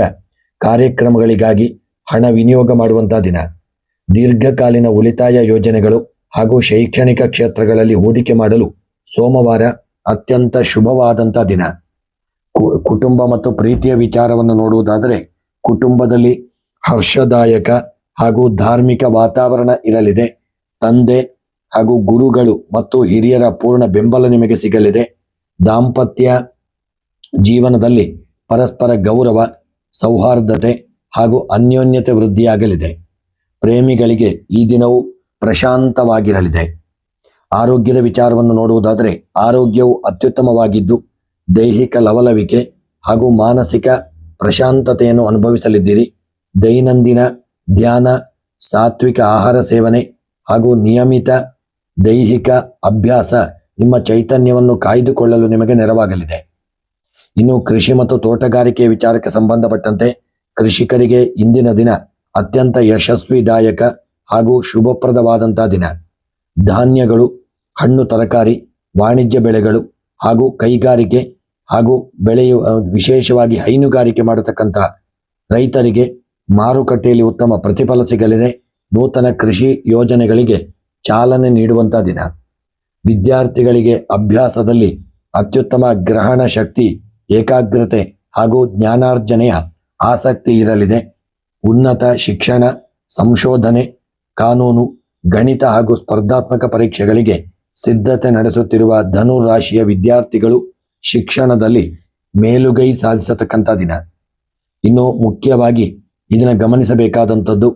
ಕಾರ್ಯಕ್ರಮಗಳಿಗಾಗಿ ಹಣ ವಿನಿಯೋಗ ಮಾಡುವಂಥ ದಿನ. ದೀರ್ಘಕಾಲೀನ ಉಳಿತಾಯ ಯೋಜನೆಗಳು ಹಾಗೂ ಶೈಕ್ಷಣಿಕ ಕ್ಷೇತ್ರಗಳಲ್ಲಿ ಹೂಡಿಕೆ ಮಾಡಲು ಸೋಮವಾರ ಅತ್ಯಂತ ಶುಭವಾದಂಥ ದಿನ. ಕುಟುಂಬ ಮತ್ತು ಪ್ರೀತಿಯ ವಿಚಾರವನ್ನು ನೋಡುವುದಾದರೆ ಕುಟುಂಬದಲ್ಲಿ ಹರ್ಷದಾಯಕ ಹಾಗೂ ಧಾರ್ಮಿಕ ವಾತಾವರಣ ಇರಲಿದೆ. ತಂದೆ ಹಾಗೂ ಗುರುಗಳು ಮತ್ತು ಹಿರಿಯರ ಪೂರ್ಣ ಬೆಂಬಲ ನಿಮಗೆ ಸಿಗಲಿದೆ. ದಾಂಪತ್ಯ ಜೀವನದಲ್ಲಿ ಪರಸ್ಪರ ಗೌರವ, ಸೌಹಾರ್ದತೆ ಹಾಗೂ ಅನ್ಯೋನ್ಯತೆ ವೃದ್ಧಿಯಾಗಲಿದೆ. ಪ್ರೇಮಿಗಳಿಗೆ ಈ ದಿನವು ಪ್ರಶಾಂತವಾಗಿರಲಿದೆ. ಆರೋಗ್ಯದ ವಿಚಾರವನ್ನು ನೋಡುವುದಾದರೆ ಆರೋಗ್ಯವು ಅತ್ಯುತ್ತಮವಾಗಿದ್ದು ದೈಹಿಕ ಲವಲವಿಕೆ ಹಾಗೂ ಮಾನಸಿಕ ಪ್ರಶಾಂತತೆಯನ್ನು ಅನುಭವಿಸಲಿದ್ದೀರಿ. ದೈನಂದಿನ ಧ್ಯಾನ, ಸಾತ್ವಿಕ ಆಹಾರ ಸೇವನೆ ಹಾಗೂ ನಿಯಮಿತ ದೈಹಿಕ ಅಭ್ಯಾಸ ನಿಮ್ಮ ಚೈತನ್ಯವನ್ನು ಕಾಯ್ದುಕೊಳ್ಳಲು ನಿಮಗೆ ನೆರವಾಗಲಿದೆ. ಇನ್ನು ಕೃಷಿ ಮತ್ತು ತೋಟಗಾರಿಕೆಯ ವಿಚಾರಕ್ಕೆ ಸಂಬಂಧಪಟ್ಟಂತೆ ಕೃಷಿಕರಿಗೆ ಇಂದಿನ ದಿನ ಅತ್ಯಂತ ಯಶಸ್ವಿದಾಯಕ ಹಾಗೂ ಶುಭಪ್ರದವಾದಂಥ ದಿನ. ಧಾನ್ಯಗಳು, ಹಣ್ಣು ತರಕಾರಿ, ವಾಣಿಜ್ಯ ಬೆಳೆಗಳು ಹಾಗೂ ಕೈಗಾರಿಕೆ ಹಾಗೂ ವಿಶೇಷವಾಗಿ ಹೈನುಗಾರಿಕೆ ಮಾಡತಕ್ಕಂಥ ರೈತರಿಗೆ ಮಾರುಕಟ್ಟೆಯಲ್ಲಿ ಉತ್ತಮ ಪ್ರತಿಫಲ ಸಿಗಲಿದೆ. ನೂತನ ಕೃಷಿ ಯೋಜನೆಗಳಿಗೆ ಚಾಲನೆ ನೀಡುವಂಥ ದಿನ. ವಿದ್ಯಾರ್ಥಿಗಳಿಗೆ ಅಭ್ಯಾಸದಲ್ಲಿ ಅತ್ಯುತ್ತಮ ಗ್ರಹಣ ಶಕ್ತಿ, ಏಕಾಗ್ರತೆ ಹಾಗೂ ಜ್ಞಾನಾರ್ಜನೆಯ ಆಸಕ್ತಿ ಇರಲಿದೆ. ಉನ್ನತ ಶಿಕ್ಷಣ, ಸಂಶೋಧನೆ, ಕಾನೂನು, ಗಣಿತ ಹಾಗೂ ಸ್ಪರ್ಧಾತ್ಮಕ ಪರೀಕ್ಷೆಗಳಿಗೆ ಸಿದ್ಧತೆ ನಡೆಸುತ್ತಿರುವ ಧನು ರಾಶಿಯ ವಿದ್ಯಾರ್ಥಿಗಳು ಶಿಕ್ಷಣದಲ್ಲಿ ಮೇಲುಗೈ ಸಾಧಿಸತಕ್ಕಂಥ ದಿನ. ಇನ್ನು ಮುಖ್ಯವಾಗಿ ಇದನ್ನು ಗಮನಿಸಬೇಕಾದಂಥದ್ದು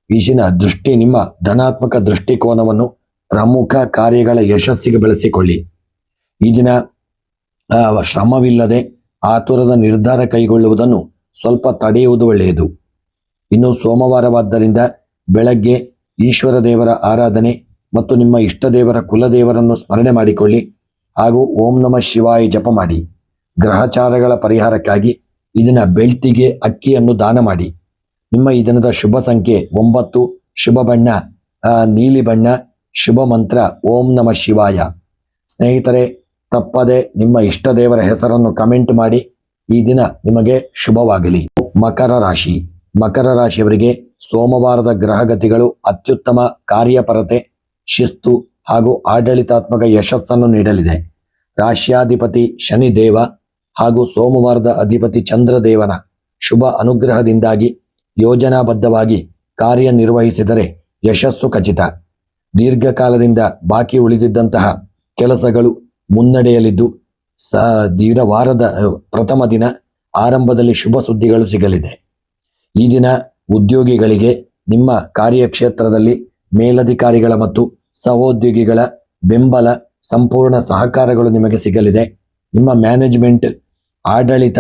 ಈಶಿನ ದೃಷ್ಟಿ. ನಿಮ್ಮ ಧನಾತ್ಮಕ ದೃಷ್ಟಿಕೋನವನ್ನು ಪ್ರಮುಖ ಕಾರ್ಯಗಳ ಯಶಸ್ಸಿಗೆ ಬೆಳೆಸಿಕೊಳ್ಳಿ. ಈ ದಿನ ಶ್ರಮವಿಲ್ಲದೆ ಆತುರದ ನಿರ್ಧಾರ ಕೈಗೊಳ್ಳುವುದನ್ನು ಸ್ವಲ್ಪ ತಡೆಯುವುದು ಒಳ್ಳೆಯದು. ಇನ್ನು ಸೋಮವಾರವಾದ್ದರಿಂದ ಬೆಳಗ್ಗೆ ಈಶ್ವರ ದೇವರ ಆರಾಧನೆ ಮತ್ತು ನಿಮ್ಮ ಇಷ್ಟ ದೇವರ ಕುಲದೇವರನ್ನು ಸ್ಮರಣೆ ಮಾಡಿಕೊಳ್ಳಿ ಹಾಗೂ ಓಂ ನಮಃ ಶಿವಾಯ ಜಪ ಮಾಡಿ. ಗ್ರಹಚಾರಗಳ ಪರಿಹಾರಕ್ಕಾಗಿ ಈ ದಿನ ಬೆಳ್ತಿಗೆ ಅಕ್ಕಿಯನ್ನು ದಾನ ಮಾಡಿ. ನಿಮ್ಮ ಈ ದಿನದ ಶುಭ ಸಂಖ್ಯೆ 9, ಶುಭ ಬಣ್ಣ ನೀಲಿ ಬಣ್ಣ, ಶುಭ ಮಂತ್ರ ಓಂ ನಮಃ ಶಿವಾಯ. ಸ್ನೇಹಿತರೆ, ತಪ್ಪದೆ ನಿಮ್ಮ ಇಷ್ಟ ದೇವರ ಹೆಸರನ್ನು ಕಮೆಂಟ್ ಮಾಡಿ. ಈ ದಿನ ನಿಮಗೆ ಶುಭವಾಗಲಿ. ಮಕರ ರಾಶಿಯವರಿಗೆ ಸೋಮವಾರದ ಗ್ರಹಗತಿಗಳು ಅತ್ಯುತ್ತಮ ಕಾರ್ಯಪರತೆ, ಶಿಸ್ತು ಹಾಗೂ ಆಡಳಿತಾತ್ಮಕ ಯಶಸ್ಸನ್ನು ನೀಡಲಿದೆ. ರಾಶ್ಯಾಧಿಪತಿ ಶನಿದೇವ ಹಾಗೂ ಸೋಮವಾರದ ಅಧಿಪತಿ ಚಂದ್ರದೇವನ ಶುಭ ಅನುಗ್ರಹದಿಂದಾಗಿ ಯೋಜನಾಬದ್ಧವಾಗಿ ಕಾರ್ಯನಿರ್ವಹಿಸಿದರೆ ಯಶಸ್ಸು ಖಚಿತ. ದೀರ್ಘಕಾಲದಿಂದ ಬಾಕಿ ಉಳಿದಿದ್ದಂತಹ ಕೆಲಸಗಳು ಮುನ್ನಡೆಯಲಿದ್ದು ವಾರದ ಪ್ರಥಮ ದಿನ ಆರಂಭದಲ್ಲಿ ಶುಭ ಸುದ್ದಿಗಳು ಸಿಗಲಿದೆ. ಈ ದಿನ ಉದ್ಯೋಗಿಗಳಿಗೆ ನಿಮ್ಮ ಕಾರ್ಯಕ್ಷೇತ್ರದಲ್ಲಿ ಮೇಲಧಿಕಾರಿಗಳ ಮತ್ತು ಸಹೋದ್ಯೋಗಿಗಳ ಬೆಂಬಲ, ಸಂಪೂರ್ಣ ಸಹಕಾರಗಳು ನಿಮಗೆ ಸಿಗಲಿದೆ. ನಿಮ್ಮ ಮ್ಯಾನೇಜ್ಮೆಂಟ್, ಆಡಳಿತ,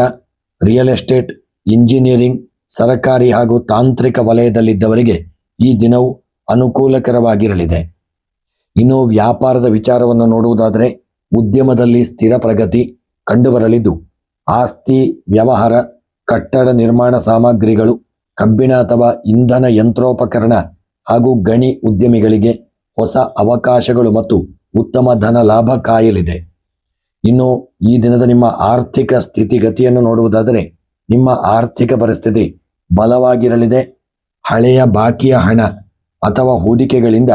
ರಿಯಲ್ ಎಸ್ಟೇಟ್, ಇಂಜಿನಿಯರಿಂಗ್, ಸರಕಾರಿ ಹಾಗೂ ತಾಂತ್ರಿಕ ವಲಯದಲ್ಲಿದ್ದವರಿಗೆ ಈ ದಿನವು ಅನುಕೂಲಕರವಾಗಿರಲಿದೆ. ಇನ್ನು ವ್ಯಾಪಾರದ ವಿಚಾರವನ್ನು ನೋಡುವುದಾದರೆ ಉದ್ಯಮದಲ್ಲಿ ಸ್ಥಿರ ಪ್ರಗತಿ ಕಂಡುಬರಲಿದ್ದು ಆಸ್ತಿ ವ್ಯವಹಾರ, ಕಟ್ಟಡ ನಿರ್ಮಾಣ ಸಾಮಗ್ರಿಗಳು, ಕಬ್ಬಿಣ ಅಥವಾ ಇಂಧನ ಯಂತ್ರೋಪಕರಣ ಹಾಗೂ ಗಣಿ ಉದ್ಯಮಿಗಳಿಗೆ ಹೊಸ ಅವಕಾಶಗಳು ಮತ್ತು ಉತ್ತಮ ಧನ ಲಾಭ ಕಾಯಲಿದೆ. ಇನ್ನು ಈ ದಿನದ ನಿಮ್ಮ ಆರ್ಥಿಕ ಸ್ಥಿತಿಗತಿಯನ್ನು ನೋಡುವುದಾದರೆ ನಿಮ್ಮ ಆರ್ಥಿಕ ಪರಿಸ್ಥಿತಿ ಬಲವಾಗಿರಲಿದೆ. ಹಳೆಯ ಬಾಕಿಯ ಹಣ ಅಥವಾ ಹೂಡಿಕೆಗಳಿಂದ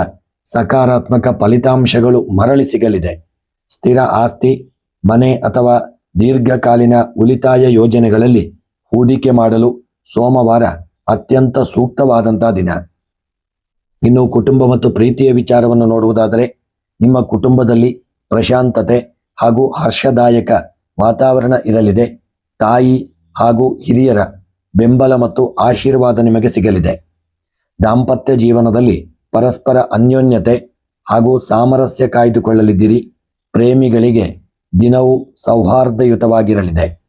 ಸಕಾರಾತ್ಮಕ ಫಲಿತಾಂಶಗಳು ಮರಳಿ ಸಿಗಲಿದೆ. ಸ್ಥಿರ ಆಸ್ತಿ, ಮನೆ ಅಥವಾ ದೀರ್ಘಕಾಲೀನ ಉಳಿತಾಯ ಯೋಜನೆಗಳಲ್ಲಿ ಹೂಡಿಕೆ ಮಾಡಲು ಸೋಮವಾರ ಅತ್ಯಂತ ಸೂಕ್ತವಾದಂಥ ದಿನ. ಇನ್ನು ಕುಟುಂಬ ಮತ್ತು ಪ್ರೀತಿಯ ವಿಚಾರವನ್ನು ನೋಡುವುದಾದರೆ ನಿಮ್ಮ ಕುಟುಂಬದಲ್ಲಿ ಪ್ರಶಾಂತತೆ ಹಾಗೂ ಹರ್ಷದಾಯಕ ವಾತಾವರಣ ಇರಲಿದೆ. ತಾಯಿ ಹಾಗೂ ಹಿರಿಯರ ಬೆಂಬಲ ಮತ್ತು ಆಶೀರ್ವಾದ ನಿಮಗೆ ಸಿಗಲಿದೆ. ದಾಂಪತ್ಯ ಜೀವನದಲ್ಲಿ ಪರಸ್ಪರ ಅನ್ಯೋನ್ಯತೆ ಹಾಗೂ ಸಾಮರಸ್ಯ ಕಾಯ್ದುಕೊಳ್ಳಲಿದ್ದೀರಿ. ಪ್ರೇಮಿಗಳಿಗೆ ದಿನವು ಸೌಹಾರ್ದಯುತವಾಗಿರಲಿದೆ.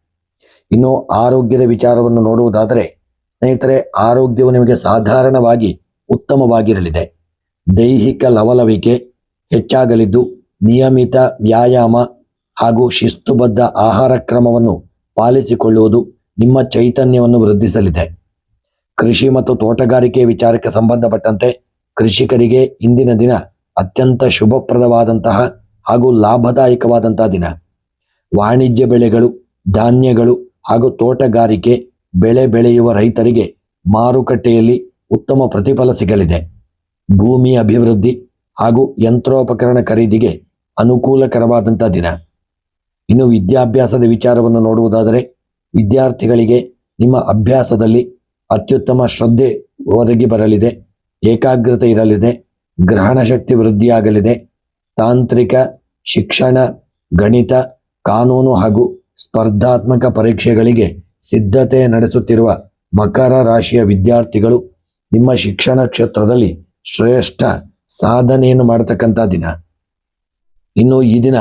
ಇನ್ನು ಆರೋಗ್ಯದ ವಿಚಾರವನ್ನು ನೋಡುವುದಾದರೆ ಸ್ನೇಹಿತರೆ, ಆರೋಗ್ಯವು ನಿಮಗೆ ಸಾಧಾರಣವಾಗಿ ಉತ್ತಮವಾಗಿರಲಿದೆ. ದೈಹಿಕ ಲವಲವಿಕೆ ಹೆಚ್ಚಾಗಲಿದ್ದು ನಿಯಮಿತ ವ್ಯಾಯಾಮ ಹಾಗೂ ಶಿಸ್ತುಬದ್ಧ ಆಹಾರ ಕ್ರಮವನ್ನು ಪಾಲಿಸಿಕೊಳ್ಳುವುದು ನಿಮ್ಮ ಚೈತನ್ಯವನ್ನು ವೃದ್ಧಿಸಲಿದೆ. ಕೃಷಿ ಮತ್ತು ತೋಟಗಾರಿಕೆ ವಿಚಾರಕ್ಕೆ ಸಂಬಂಧಪಟ್ಟಂತೆ ಕೃಷಿಕರಿಗೆ ಇಂದಿನ ದಿನ ಅತ್ಯಂತ ಶುಭಪ್ರದವಾದಂತಹ ಹಾಗೂ ಲಾಭದಾಯಕವಾದಂತಹ ದಿನ. ವಾಣಿಜ್ಯ ಬೆಳೆಗಳು, ಧಾನ್ಯಗಳು ಹಾಗೂ ತೋಟಗಾರಿಕೆ ಬೆಳೆ ಬೆಳೆಯುವ ರೈತರಿಗೆ ಮಾರುಕಟ್ಟೆಯಲ್ಲಿ ಉತ್ತಮ ಪ್ರತಿಫಲ ಸಿಗಲಿದೆ. ಭೂಮಿ ಅಭಿವೃದ್ಧಿ ಹಾಗೂ ಯಂತ್ರೋಪಕರಣ ಖರೀದಿಗೆ ಅನುಕೂಲಕರವಾದಂಥ ದಿನ. ಇನ್ನು ವಿದ್ಯಾಭ್ಯಾಸದ ವಿಚಾರವನ್ನು ನೋಡುವುದಾದರೆ ವಿದ್ಯಾರ್ಥಿಗಳಿಗೆ ನಿಮ್ಮ ಅಭ್ಯಾಸದಲ್ಲಿ ಅತ್ಯುತ್ತಮ ಶ್ರದ್ಧೆ ಒದಗಿ ಬರಲಿದೆ. ಏಕಾಗ್ರತೆ ಇರಲಿದೆ. ಗ್ರಹಣ ಶಕ್ತಿ ವೃದ್ಧಿಯಾಗಲಿದೆ. ತಾಂತ್ರಿಕ ಶಿಕ್ಷಣ, ಗಣಿತ, ಕಾನೂನು ಹಾಗೂ ಸ್ಪರ್ಧಾತ್ಮಕ ಪರೀಕ್ಷೆಗಳಿಗೆ ಸಿದ್ಧತೆ ನಡೆಸುತ್ತಿರುವ ಮಕರ ರಾಶಿಯ ವಿದ್ಯಾರ್ಥಿಗಳು ನಿಮ್ಮ ಶಿಕ್ಷಣ ಕ್ಷೇತ್ರದಲ್ಲಿ ಶ್ರೇಷ್ಠ ಸಾಧನೆಯನ್ನು ಮಾಡತಕ್ಕಂಥ ದಿನ. ಇನ್ನು ಈ ದಿನ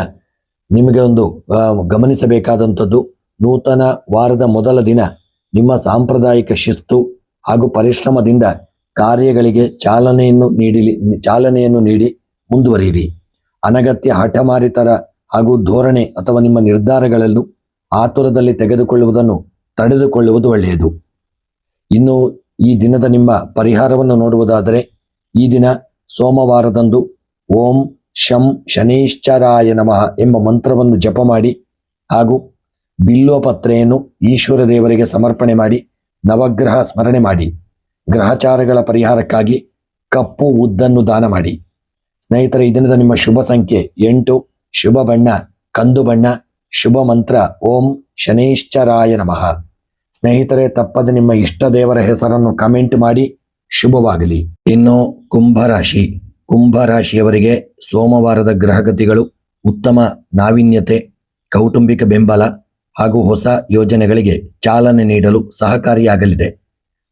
ನಿಮಗೆ ಒಂದು ಗಮನಿಸಬೇಕಾದಂಥದ್ದು, ನೂತನ ವಾರದ ಮೊದಲ ದಿನ ನಿಮ್ಮ ಸಾಂಪ್ರದಾಯಿಕ ಶಿಸ್ತು ಹಾಗೂ ಪರಿಶ್ರಮದಿಂದ ಕಾರ್ಯಗಳಿಗೆ ಚಾಲನೆಯನ್ನು ನೀಡಿ ಮುಂದುವರಿಯಿರಿ. ಅನಗತ್ಯ ಹಠಮಾರಿತರ ಹಾಗೂ ಧೋರಣೆ ಅಥವಾ ನಿಮ್ಮ ನಿರ್ಧಾರಗಳನ್ನು ಆತುರದಲ್ಲಿ ತೆಗೆದುಕೊಳ್ಳುವುದನ್ನು ತಡೆದುಕೊಳ್ಳುವುದು ಒಳ್ಳೆಯದು. ಇನ್ನು ಈ ದಿನದ ನಿಮ್ಮ ಪರಿಹಾರವನ್ನು ನೋಡುವುದಾದರೆ ಈ ದಿನ ಸೋಮವಾರದಂದು ಓಂ ಶಂ ಶನೈಶ್ಚರಾಯ ನಮಃ ಎಂಬ ಮಂತ್ರವನ್ನು ಜಪ ಮಾಡಿ ಹಾಗೂ ಬಿಲ್ವಪತ್ರೆಯನ್ನು ಈಶ್ವರ ದೇವರಿಗೆ ಸಮರ್ಪಣೆ ಮಾಡಿ ನವಗ್ರಹ ಸ್ಮರಣೆ ಮಾಡಿ. ಗ್ರಹಚಾರಗಳ ಪರಿಹಾರಕ್ಕಾಗಿ ಕಪ್ಪು ಉದ್ದನ್ನು ದಾನ ಮಾಡಿ. ಸ್ನೇಹಿತರೆ, ಈ ದಿನದ ನಿಮ್ಮ ಶುಭ ಸಂಖ್ಯೆ 8, ಶುಭ ಬಣ್ಣ ಕಂದು ಬಣ್ಣ, ಶುಭ ಮಂತ್ರ ಓಂ ಶನೈಶ್ಚರಾಯ ನಮಃ. ಸ್ನೇಹಿತರೆ, ತಪ್ಪದೆ ನಿಮ್ಮ ಇಷ್ಟ ದೇವರ ಹೆಸರನ್ನು ಕಮೆಂಟ್ ಮಾಡಿ. ಶುಭವಾಗಲಿ. ಇನ್ನು ಕುಂಭರಾಶಿಯವರಿಗೆ ಸೋಮವಾರದ ಗ್ರಹಗತಿಗಳು ಉತ್ತಮ ನಾವೀನ್ಯತೆ, ಕೌಟುಂಬಿಕ ಬೆಂಬಲ ಹಾಗೂ ಹೊಸ ಯೋಜನೆಗಳಿಗೆ ಚಾಲನೆ ನೀಡಲು ಸಹಕಾರಿಯಾಗಲಿದೆ.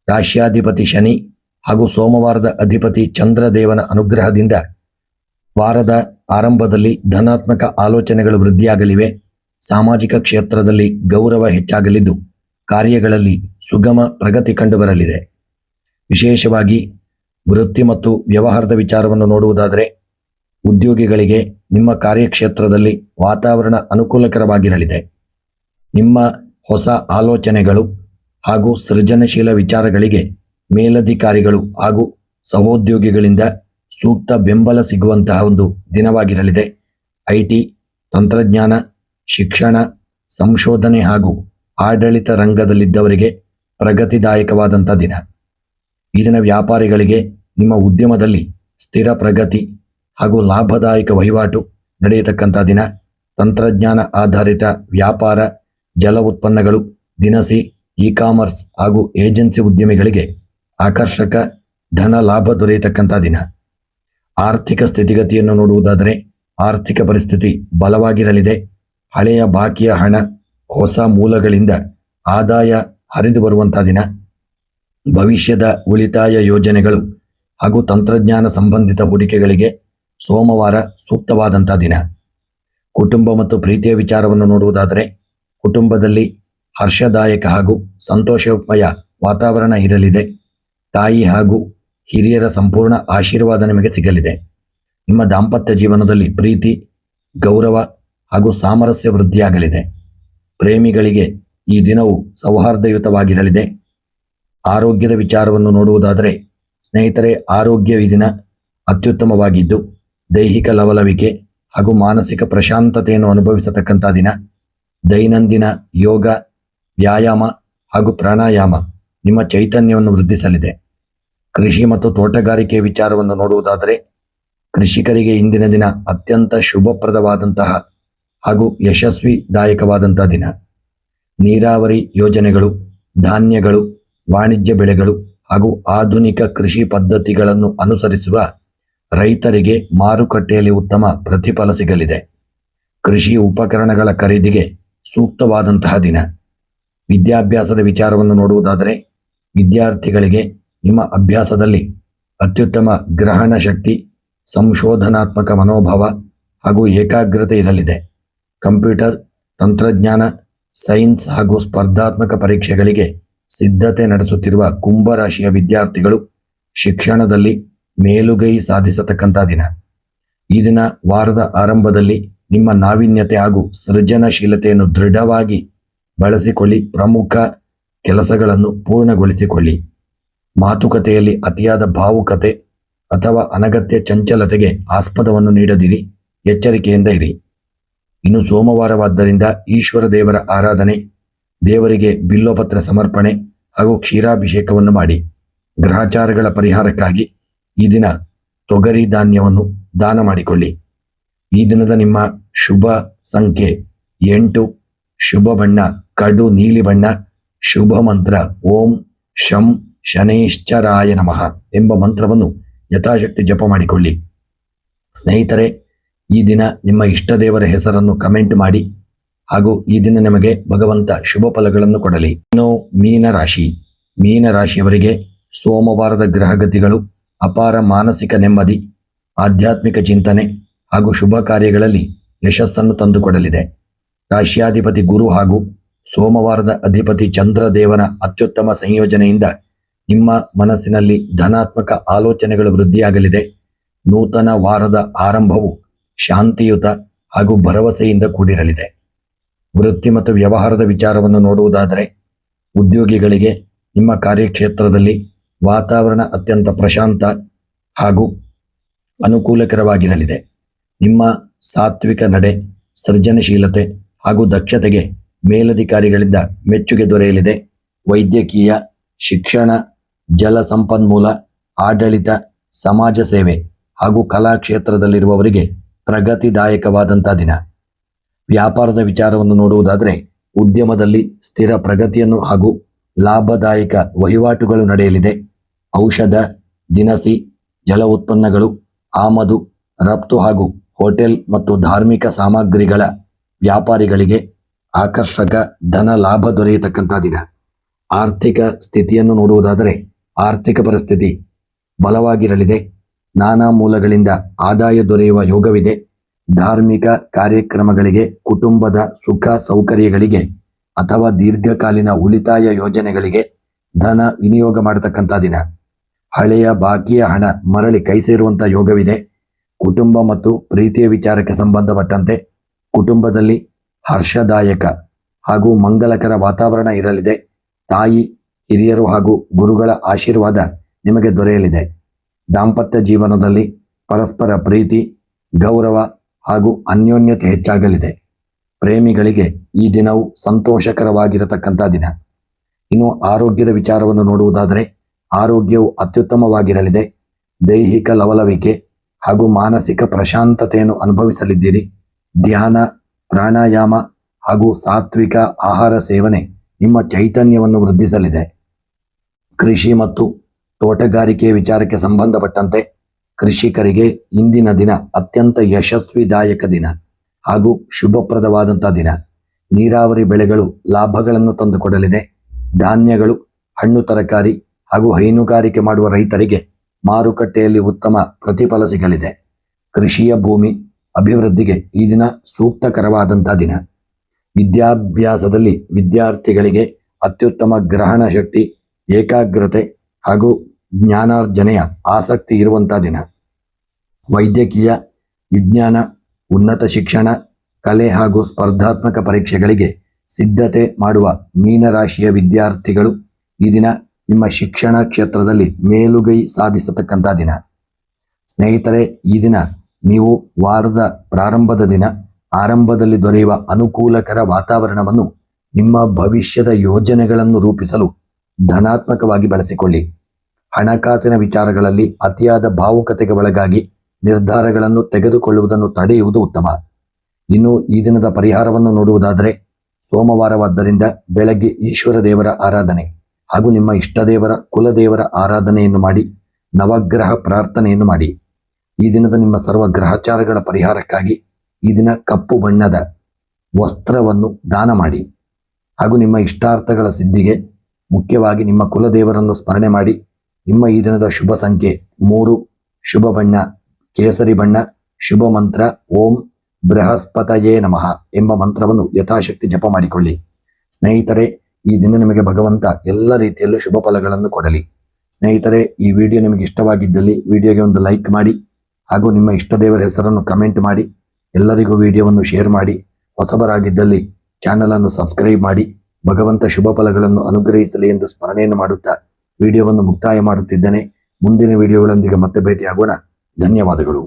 ರಾಶ್ಯಾಧಿಪತಿ ಶನಿ ಹಾಗೂ ಸೋಮವಾರದ ಅಧಿಪತಿ ಚಂದ್ರದೇವನ ಅನುಗ್ರಹದಿಂದ ವಾರದ ಆರಂಭದಲ್ಲಿ ಧನಾತ್ಮಕ ಆಲೋಚನೆಗಳು ವೃದ್ಧಿಯಾಗಲಿವೆ. ಸಾಮಾಜಿಕ ಕ್ಷೇತ್ರದಲ್ಲಿ ಗೌರವ ಹೆಚ್ಚಾಗಲಿದ್ದು ಕಾರ್ಯಗಳಲ್ಲಿ ಸುಗಮ ಪ್ರಗತಿ ಕಂಡುಬರಲಿದೆ. ವಿಶೇಷವಾಗಿ ವೃತ್ತಿ ಮತ್ತು ವ್ಯವಹಾರದ ವಿಚಾರವನ್ನು ನೋಡುವುದಾದರೆ ಉದ್ಯೋಗಿಗಳಿಗೆ ನಿಮ್ಮ ಕಾರ್ಯಕ್ಷೇತ್ರದಲ್ಲಿ ವಾತಾವರಣ ಅನುಕೂಲಕರವಾಗಿರಲಿದೆ. ನಿಮ್ಮ ಹೊಸ ಆಲೋಚನೆಗಳು ಹಾಗೂ ಸೃಜನಶೀಲ ವಿಚಾರಗಳಿಗೆ ಮೇಲಧಿಕಾರಿಗಳು ಹಾಗೂ ಸಹೋದ್ಯೋಗಿಗಳಿಂದ ಸೂಕ್ತ ಬೆಂಬಲ ಸಿಗುವಂತಹ ಒಂದು ದಿನವಾಗಿರಲಿದೆ. ಐಟಿ, ತಂತ್ರಜ್ಞಾನ, ಶಿಕ್ಷಣ, ಸಂಶೋಧನೆ ಹಾಗೂ ಆಡಳಿತ ರಂಗದಲ್ಲಿದ್ದವರಿಗೆ ಪ್ರಗತಿದಾಯಕವಾದಂಥ ದಿನ. ಈ ದಿನ ವ್ಯಾಪಾರಿಗಳಿಗೆ ನಿಮ್ಮ ಉದ್ಯಮದಲ್ಲಿ ಸ್ಥಿರ ಪ್ರಗತಿ ಹಾಗೂ ಲಾಭದಾಯಕ ವಹಿವಾಟು ನಡೆಯತಕ್ಕಂಥ ದಿನ. ತಂತ್ರಜ್ಞಾನ ಆಧಾರಿತ ವ್ಯಾಪಾರ, ಜಲ ಉತ್ಪನ್ನಗಳು, ದಿನಸಿ, ಇ-ಕಾಮರ್ಸ್ ಹಾಗೂ ಏಜೆನ್ಸಿ ಉದ್ಯಮಿಗಳಿಗೆ ಆಕರ್ಷಕ ಧನ ಲಾಭ ದೊರೆಯತಕ್ಕಂಥ ದಿನ. ಆರ್ಥಿಕ ಸ್ಥಿತಿಗತಿಯನ್ನು ನೋಡುವುದಾದರೆ ಆರ್ಥಿಕ ಪರಿಸ್ಥಿತಿ ಬಲವಾಗಿರಲಿದೆ. ಹಳೆಯ ಬಾಕಿಯ ಹಣ, ಹೊಸ ಮೂಲಗಳಿಂದ ಆದಾಯ ಹರಿದು ಬರುವಂಥ ದಿನ. ಭವಿಷ್ಯದ ಉಳಿತಾಯ ಯೋಜನೆಗಳು ಹಾಗೂ ತಂತ್ರಜ್ಞಾನ ಸಂಬಂಧಿತ ಹೂಡಿಕೆಗಳಿಗೆ ಸೋಮವಾರ ಸೂಕ್ತವಾದಂಥ ದಿನ. ಕುಟುಂಬ ಮತ್ತು ಪ್ರೀತಿಯ ವಿಚಾರವನ್ನು ನೋಡುವುದಾದರೆ ಕುಟುಂಬದಲ್ಲಿ ಹರ್ಷದಾಯಕ ಹಾಗೂ ಸಂತೋಷಮಯ ವಾತಾವರಣ ಇರಲಿದೆ. ತಾಯಿ ಹಾಗೂ ಹಿರಿಯರ ಸಂಪೂರ್ಣ ಆಶೀರ್ವಾದ ನಿಮಗೆ ಸಿಗಲಿದೆ. ನಿಮ್ಮ ದಾಂಪತ್ಯ ಜೀವನದಲ್ಲಿ ಪ್ರೀತಿ, ಗೌರವ ಹಾಗೂ ಸಾಮರಸ್ಯ ವೃದ್ಧಿಯಾಗಲಿದೆ. ಪ್ರೇಮಿಗಳಿಗೆ ಈ ದಿನವು ಸೌಹಾರ್ದಯುತವಾಗಿರಲಿದೆ. ಆರೋಗ್ಯದ ವಿಚಾರವನ್ನು ನೋಡುವುದಾದರೆ ಸ್ನೇಹಿತರೆ, ಆರೋಗ್ಯ ಈ ದಿನ ಅತ್ಯುತ್ತಮವಾಗಿದ್ದು ದೈಹಿಕ ಲವಲವಿಕೆ ಹಾಗೂ ಮಾನಸಿಕ ಪ್ರಶಾಂತತೆಯನ್ನು ಅನುಭವಿಸತಕ್ಕಂಥ ದಿನ. ದೈನಂದಿನ ಯೋಗ, ವ್ಯಾಯಾಮ ಹಾಗೂ ಪ್ರಾಣಾಯಾಮ ನಿಮ್ಮ ಚೈತನ್ಯವನ್ನು ವೃದ್ಧಿಸಲಿದೆ. ಕೃಷಿ ಮತ್ತು ತೋಟಗಾರಿಕೆ ವಿಚಾರವನ್ನು ನೋಡುವುದಾದರೆ ಕೃಷಿಕರಿಗೆ ಇಂದಿನ ದಿನ ಅತ್ಯಂತ ಶುಭಪ್ರದವಾದಂತಹ ಹಾಗೂ ಯಶಸ್ವಿದಾಯಕವಾದಂತಹ ದಿನ. ನೀರಾವರಿ ಯೋಜನೆಗಳು, ಧಾನ್ಯಗಳು, ವಾಣಿಜ್ಯ ಬೆಳೆಗಳು ಹಾಗೂ ಆಧುನಿಕ ಕೃಷಿ ಪದ್ಧತಿಗಳನ್ನು ಅನುಸರಿಸುವ ರೈತರಿಗೆ ಮಾರುಕಟ್ಟೆಯಲ್ಲಿ ಉತ್ತಮ ಪ್ರತಿಫಲ ಸಿಗಲಿದೆ. ಕೃಷಿ ಉಪಕರಣಗಳ ಖರೀದಿಗೆ ಸೂಕ್ತವಾದಂತಹ ದಿನ. ವಿದ್ಯಾಭ್ಯಾಸದ ವಿಚಾರವನ್ನು ನೋಡುವುದಾದರೆ ವಿದ್ಯಾರ್ಥಿಗಳಿಗೆ ನಿಮ್ಮ ಅಭ್ಯಾಸದಲ್ಲಿ ಅತ್ಯುತ್ತಮ ಗ್ರಹಣ ಶಕ್ತಿ, ಸಂಶೋಧನಾತ್ಮಕ ಮನೋಭಾವ ಹಾಗೂ ಏಕಾಗ್ರತೆ ಇರಲಿದೆ. ಕಂಪ್ಯೂಟರ್, ತಂತ್ರಜ್ಞಾನ, ಸೈನ್ಸ್ ಹಾಗೂ ಸ್ಪರ್ಧಾತ್ಮಕ ಪರೀಕ್ಷೆಗಳಿಗೆ ಸಿದ್ಧತೆ ನಡೆಸುತ್ತಿರುವ ಕುಂಭರಾಶಿಯ ವಿದ್ಯಾರ್ಥಿಗಳು ಶಿಕ್ಷಣದಲ್ಲಿ ಮೇಲುಗೈ ಸಾಧಿಸತಕ್ಕಂಥ ದಿನ. ಈ ದಿನ ವಾರದ ಆರಂಭದಲ್ಲಿ ನಿಮ್ಮ ನಾವೀನ್ಯತೆ ಹಾಗೂ ಸೃಜನಶೀಲತೆಯನ್ನು ದೃಢವಾಗಿ ಬಳಸಿಕೊಳ್ಳಿ. ಪ್ರಮುಖ ಕೆಲಸಗಳನ್ನು ಪೂರ್ಣಗೊಳಿಸಿಕೊಳ್ಳಿ. ಮಾತುಕತೆಯಲ್ಲಿ ಅತಿಯಾದ ಭಾವುಕತೆ ಅಥವಾ ಅನಗತ್ಯ ಚಂಚಲತೆಗೆ ಆಸ್ಪದವನ್ನು ನೀಡದಿರಿ. ಎಚ್ಚರಿಕೆಯಿಂದ ಇರಿ. ಇನ್ನು ಸೋಮವಾರವಾದ್ದರಿಂದ ಈಶ್ವರ ದೇವರ ಆರಾಧನೆ, ದೇವರಿಗೆ ಬಿಲ್ಲೋಪತ್ರ ಸಮರ್ಪಣೆ ಹಾಗೂ ಕ್ಷೀರಾಭಿಷೇಕವನ್ನು ಮಾಡಿ. ಗ್ರಹಚಾರಗಳ ಪರಿಹಾರಕ್ಕಾಗಿ ಈ ದಿನ ತೊಗರಿ ಧಾನ್ಯವನ್ನು ದಾನ ಮಾಡಿಕೊಳ್ಳಿ. ಈ ದಿನದ ನಿಮ್ಮ ಶುಭ ಸಂಖ್ಯೆ 8, ಶುಭ ಬಣ್ಣ ಕಡು ನೀಲಿ ಬಣ್ಣ, ಶುಭ ಮಂತ್ರ ಓಂ ಶಂ ಶನೈಶ್ಚರಾಯ ನಮಃ ಎಂಬ ಮಂತ್ರವನ್ನು ಯಥಾಶಕ್ತಿ ಜಪ ಮಾಡಿಕೊಳ್ಳಿ. ಸ್ನೇಹಿತರೆ, ಈ ದಿನ ನಿಮ್ಮ ಇಷ್ಟ ದೇವರ ಹೆಸರನ್ನು ಕಮೆಂಟ್ ಮಾಡಿ ಹಾಗೂ ಈ ದಿನ ನಿಮಗೆ ಭಗವಂತ ಶುಭ ಫಲಗಳನ್ನು ಕೊಡಲಿ. ಇನ್ನು ಮೀನರಾಶಿಯವರಿಗೆ ಸೋಮವಾರದ ಗ್ರಹಗತಿಗಳು ಅಪಾರ ಮಾನಸಿಕ ನೆಮ್ಮದಿ, ಆಧ್ಯಾತ್ಮಿಕ ಚಿಂತನೆ ಹಾಗೂ ಶುಭ ಕಾರ್ಯಗಳಲ್ಲಿ ಯಶಸ್ಸನ್ನು ತಂದುಕೊಡಲಿದೆ. ರಾಶ್ಯಾಧಿಪತಿ ಗುರು ಹಾಗೂ ಸೋಮವಾರದ ಅಧಿಪತಿ ಚಂದ್ರದೇವನ ಅತ್ಯುತ್ತಮ ಸಂಯೋಜನೆಯಿಂದ ನಿಮ್ಮ ಮನಸ್ಸಿನಲ್ಲಿ ಧನಾತ್ಮಕ ಆಲೋಚನೆಗಳು ವೃದ್ಧಿಯಾಗಲಿದೆ. ನೂತನ ವಾರದ ಆರಂಭವು ಶಾಂತಿಯುತ ಹಾಗೂ ಭರವಸೆಯಿಂದ ಕೂಡಿರಲಿದೆ. ವೃತ್ತಿ ಮತ್ತು ವ್ಯವಹಾರದ ವಿಚಾರವನ್ನು ನೋಡುವುದಾದರೆ ಉದ್ಯೋಗಿಗಳಿಗೆ ನಿಮ್ಮ ಕಾರ್ಯಕ್ಷೇತ್ರದಲ್ಲಿ ವಾತಾವರಣ ಅತ್ಯಂತ ಪ್ರಶಾಂತ ಹಾಗೂ ಅನುಕೂಲಕರವಾಗಿರಲಿದೆ. ನಿಮ್ಮ ಸಾತ್ವಿಕ ನಡೆ, ಸೃಜನಶೀಲತೆ ಹಾಗೂ ದಕ್ಷತೆಗೆ ಮೇಲಧಿಕಾರಿಗಳಿಂದ ಮೆಚ್ಚುಗೆ ದೊರೆಯಲಿದೆ. ವೈದ್ಯಕೀಯ, ಶಿಕ್ಷಣ, ಜಲ ಸಂಪನ್ಮೂಲ, ಆಡಳಿತ, ಸಮಾಜ ಸೇವೆ ಹಾಗೂ ಕಲಾ ಕ್ಷೇತ್ರದಲ್ಲಿರುವವರಿಗೆ ಪ್ರಗತಿದಾಯಕವಾದಂಥ ದಿನ. ವ್ಯಾಪಾರದ ವಿಚಾರವನ್ನು ನೋಡುವುದಾದರೆ ಉದ್ಯಮದಲ್ಲಿ ಸ್ಥಿರ ಪ್ರಗತಿಯನ್ನು ಹಾಗೂ ಲಾಭದಾಯಕ ವಹಿವಾಟುಗಳು ನಡೆಯಲಿದೆ. ಔಷಧ, ದಿನಸಿ, ಜಲ ಉತ್ಪನ್ನಗಳು, ಆಮದು, ರಫ್ತು ಹಾಗೂ ಹೋಟೆಲ್ ಮತ್ತು ಧಾರ್ಮಿಕ ಸಾಮಗ್ರಿಗಳ ವ್ಯಾಪಾರಿಗಳಿಗೆ ಆಕರ್ಷಕ ಧನ ಲಾಭ ದೊರೆಯತಕ್ಕಂಥ ದಿನ. ಆರ್ಥಿಕ ಸ್ಥಿತಿಯನ್ನು ನೋಡುವುದಾದರೆ ಆರ್ಥಿಕ ಪರಿಸ್ಥಿತಿ ಬಲವಾಗಿರಲಿದೆ. ನಾನಾ ಮೂಲಗಳಿಂದ ಆದಾಯ ದೊರೆಯುವ ಯೋಗವಿದೆ. ಧಾರ್ಮಿಕ ಕಾರ್ಯಕ್ರಮಗಳಿಗೆ, ಕುಟುಂಬದ ಸುಖ ಸೌಕರ್ಯಗಳಿಗೆ ಅಥವಾ ದೀರ್ಘಕಾಲೀನ ಉಳಿತಾಯ ಯೋಜನೆಗಳಿಗೆ ಧನ ವಿನಿಯೋಗ ಮಾಡತಕ್ಕಂಥ ದಿನ. ಹಳೆಯ ಬಾಕಿಯ ಹಣ ಮರಳಿ ಕೈ ಸೇರುವಂಥ ಯೋಗವಿದೆ. ಕುಟುಂಬ ಮತ್ತು ಪ್ರೀತಿಯ ವಿಚಾರಕ್ಕೆ ಸಂಬಂಧಪಟ್ಟಂತೆ ಕುಟುಂಬದಲ್ಲಿ ಹರ್ಷದಾಯಕ ಹಾಗೂ ಮಂಗಲಕರ ವಾತಾವರಣ ಇರಲಿದೆ. ತಾಯಿ, ಹಿರಿಯರು ಹಾಗೂ ಗುರುಗಳ ಆಶೀರ್ವಾದ ನಿಮಗೆ ದೊರೆಯಲಿದೆ. ದಾಂಪತ್ಯ ಜೀವನದಲ್ಲಿ ಪರಸ್ಪರ ಪ್ರೀತಿ, ಗೌರವ ಹಾಗೂ ಅನ್ಯೋನ್ಯತೆ ಹೆಚ್ಚಾಗಲಿದೆ. ಪ್ರೇಮಿಗಳಿಗೆ ಈ ದಿನವು ಸಂತೋಷಕರವಾಗಿರತಕ್ಕಂಥ ದಿನ. ಇನ್ನು ಆರೋಗ್ಯದ ವಿಚಾರವನ್ನು ನೋಡುವುದಾದರೆ ಆರೋಗ್ಯವು ಅತ್ಯುತ್ತಮವಾಗಿರಲಿದೆ. ದೈಹಿಕ ಲವಲವಿಕೆ ಹಾಗೂ ಮಾನಸಿಕ ಪ್ರಶಾಂತತೆಯನ್ನು ಅನುಭವಿಸಲಿದ್ದೀರಿ. ಧ್ಯಾನ, ಪ್ರಾಣಾಯಾಮ ಹಾಗೂ ಸಾತ್ವಿಕ ಆಹಾರ ಸೇವನೆ ನಿಮ್ಮ ಚೈತನ್ಯವನ್ನು ವೃದ್ಧಿಸಲಿದೆ. ಕೃಷಿ ಮತ್ತು ತೋಟಗಾರಿಕೆ ವಿಚಾರಕ್ಕೆ ಸಂಬಂಧಪಟ್ಟಂತೆ ಕೃಷಿಕರಿಗೆ ಇಂದಿನ ದಿನ ಅತ್ಯಂತ ಯಶಸ್ವಿದಾಯಕ ದಿನ ಹಾಗೂ ಶುಭಪ್ರದವಾದಂಥ ದಿನ. ನೀರಾವರಿ ಬೆಳೆಗಳು ಲಾಭಗಳನ್ನು ತಂದುಕೊಡಲಿದೆ. ಧಾನ್ಯಗಳು, ಹಣ್ಣು ತರಕಾರಿ ಹಾಗೂ ಹೈನುಗಾರಿಕೆ ಮಾಡುವ ರೈತರಿಗೆ ಮಾರುಕಟ್ಟೆಯಲ್ಲಿ ಉತ್ತಮ ಪ್ರತಿಫಲ ಸಿಗಲಿದೆ. ಕೃಷಿಯ ಭೂಮಿ ಅಭಿವೃದ್ಧಿಗೆ ಈ ದಿನ ಸೂಕ್ತಕರವಾದಂಥ ದಿನ. ವಿದ್ಯಾಭ್ಯಾಸದಲ್ಲಿ ವಿದ್ಯಾರ್ಥಿಗಳಿಗೆ ಅತ್ಯುತ್ತಮ ಗ್ರಹಣ ಶಕ್ತಿ, ಏಕಾಗ್ರತೆ ಹಾಗೂ ಜ್ಞಾನಾರ್ಜನೆಯ ಆಸಕ್ತಿ ಇರುವಂಥ ದಿನ. ವೈದ್ಯಕೀಯ, ವಿಜ್ಞಾನ, ಉನ್ನತ ಶಿಕ್ಷಣ, ಕಲೆ ಹಾಗೂ ಸ್ಪರ್ಧಾತ್ಮಕ ಪರೀಕ್ಷೆಗಳಿಗೆ ಸಿದ್ಧತೆ ಮಾಡುವ ಮೀನರಾಶಿಯ ವಿದ್ಯಾರ್ಥಿಗಳು ಈ ದಿನ ನಿಮ್ಮ ಶಿಕ್ಷಣ ಕ್ಷೇತ್ರದಲ್ಲಿ ಮೇಲುಗೈ ಸಾಧಿಸತಕ್ಕಂಥ ದಿನ. ಸ್ನೇಹಿತರೆ, ಈ ದಿನ ನೀವು ವಾರದ ಪ್ರಾರಂಭದ ದಿನ ಆರಂಭದಲ್ಲಿ ದೊರೆಯುವ ಅನುಕೂಲಕರ ವಾತಾವರಣವನ್ನು ನಿಮ್ಮ ಭವಿಷ್ಯದ ಯೋಜನೆಗಳನ್ನು ರೂಪಿಸಲು ಧನಾತ್ಮಕವಾಗಿ ಬಳಸಿಕೊಳ್ಳಿ. ಹಣಕಾಸಿನ ವಿಚಾರಗಳಲ್ಲಿ ಅತಿಯಾದ ಭಾವುಕತೆಗೆ ಒಳಗಾಗಿ ನಿರ್ಧಾರಗಳನ್ನು ತೆಗೆದುಕೊಳ್ಳುವುದನ್ನು ತಡೆಯುವುದು ಉತ್ತಮ. ಇನ್ನು ಈ ದಿನದ ಪರಿಹಾರವನ್ನು ನೋಡುವುದಾದರೆ, ಸೋಮವಾರವಾದ್ದರಿಂದ ಬೆಳಗ್ಗೆ ಈಶ್ವರ ದೇವರ ಆರಾಧನೆ ಹಾಗೂ ನಿಮ್ಮ ಇಷ್ಟದೇವರ ಕುಲದೇವರ ಆರಾಧನೆಯನ್ನು ಮಾಡಿ ನವಗ್ರಹ ಪ್ರಾರ್ಥನೆಯನ್ನು ಮಾಡಿ. ಈ ದಿನದ ನಿಮ್ಮ ಸರ್ವ ಗ್ರಹಚಾರಗಳ ಪರಿಹಾರಕ್ಕಾಗಿ ಈ ದಿನ ಕಪ್ಪು ಬಣ್ಣದ ವಸ್ತ್ರವನ್ನು ದಾನ ಮಾಡಿ ಹಾಗೂ ನಿಮ್ಮ ಇಷ್ಟಾರ್ಥಗಳ ಸಿದ್ಧಿಗೆ ಮುಖ್ಯವಾಗಿ ನಿಮ್ಮ ಕುಲದೇವರನ್ನು ಸ್ಮರಣೆ ಮಾಡಿ. ನಿಮ್ಮ ಈ ದಿನದ ಶುಭ ಸಂಖ್ಯೆ 3, ಶುಭ ಬಣ್ಣ ಕೇಸರಿ ಬಣ್ಣ, ಶುಭ ಮಂತ್ರ ಓಂ ಬೃಹಸ್ಪತಯೇ ನಮಃ ಎಂಬ ಮಂತ್ರವನ್ನು ಯಥಾಶಕ್ತಿ ಜಪ ಮಾಡಿಕೊಳ್ಳಿ. ಸ್ನೇಹಿತರೆ, ಈ ದಿನ ನಿಮಗೆ ಭಗವಂತ ಎಲ್ಲ ರೀತಿಯಲ್ಲೂ ಶುಭ ಫಲಗಳನ್ನು ಕೊಡಲಿ. ಸ್ನೇಹಿತರೆ, ಈ ವಿಡಿಯೋ ನಿಮಗೆ ಇಷ್ಟವಾಗಿದ್ದಲ್ಲಿ ವಿಡಿಯೋಗೆ ಒಂದು ಲೈಕ್ ಮಾಡಿ ಹಾಗೂ ನಿಮ್ಮ ಇಷ್ಟದೇವರ ಹೆಸರನ್ನು ಕಮೆಂಟ್ ಮಾಡಿ. ಎಲ್ಲರಿಗೂ ವಿಡಿಯೋವನ್ನು ಶೇರ್ ಮಾಡಿ. ಹೊಸಬರಾಗಿದ್ದಲ್ಲಿ ಚಾನಲನ್ನು ಸಬ್ಸ್ಕ್ರೈಬ್ ಮಾಡಿ. ಭಗವಂತ ಶುಭ ಫಲಗಳನ್ನು ಅನುಗ್ರಹಿಸಲಿ ಎಂದು ಸ್ಮರಣೆಯನ್ನು ಮಾಡುತ್ತಾ ವಿಡಿಯೋವನ್ನು ಮುಕ್ತಾಯ ಮಾಡುತ್ತಿದ್ದೇನೆ. ಮುಂದಿನ ವಿಡಿಯೋಗಳೊಂದಿಗೆ ಮತ್ತೆ ಭೇಟಿಯಾಗೋಣ. ಧನ್ಯವಾದಗಳು.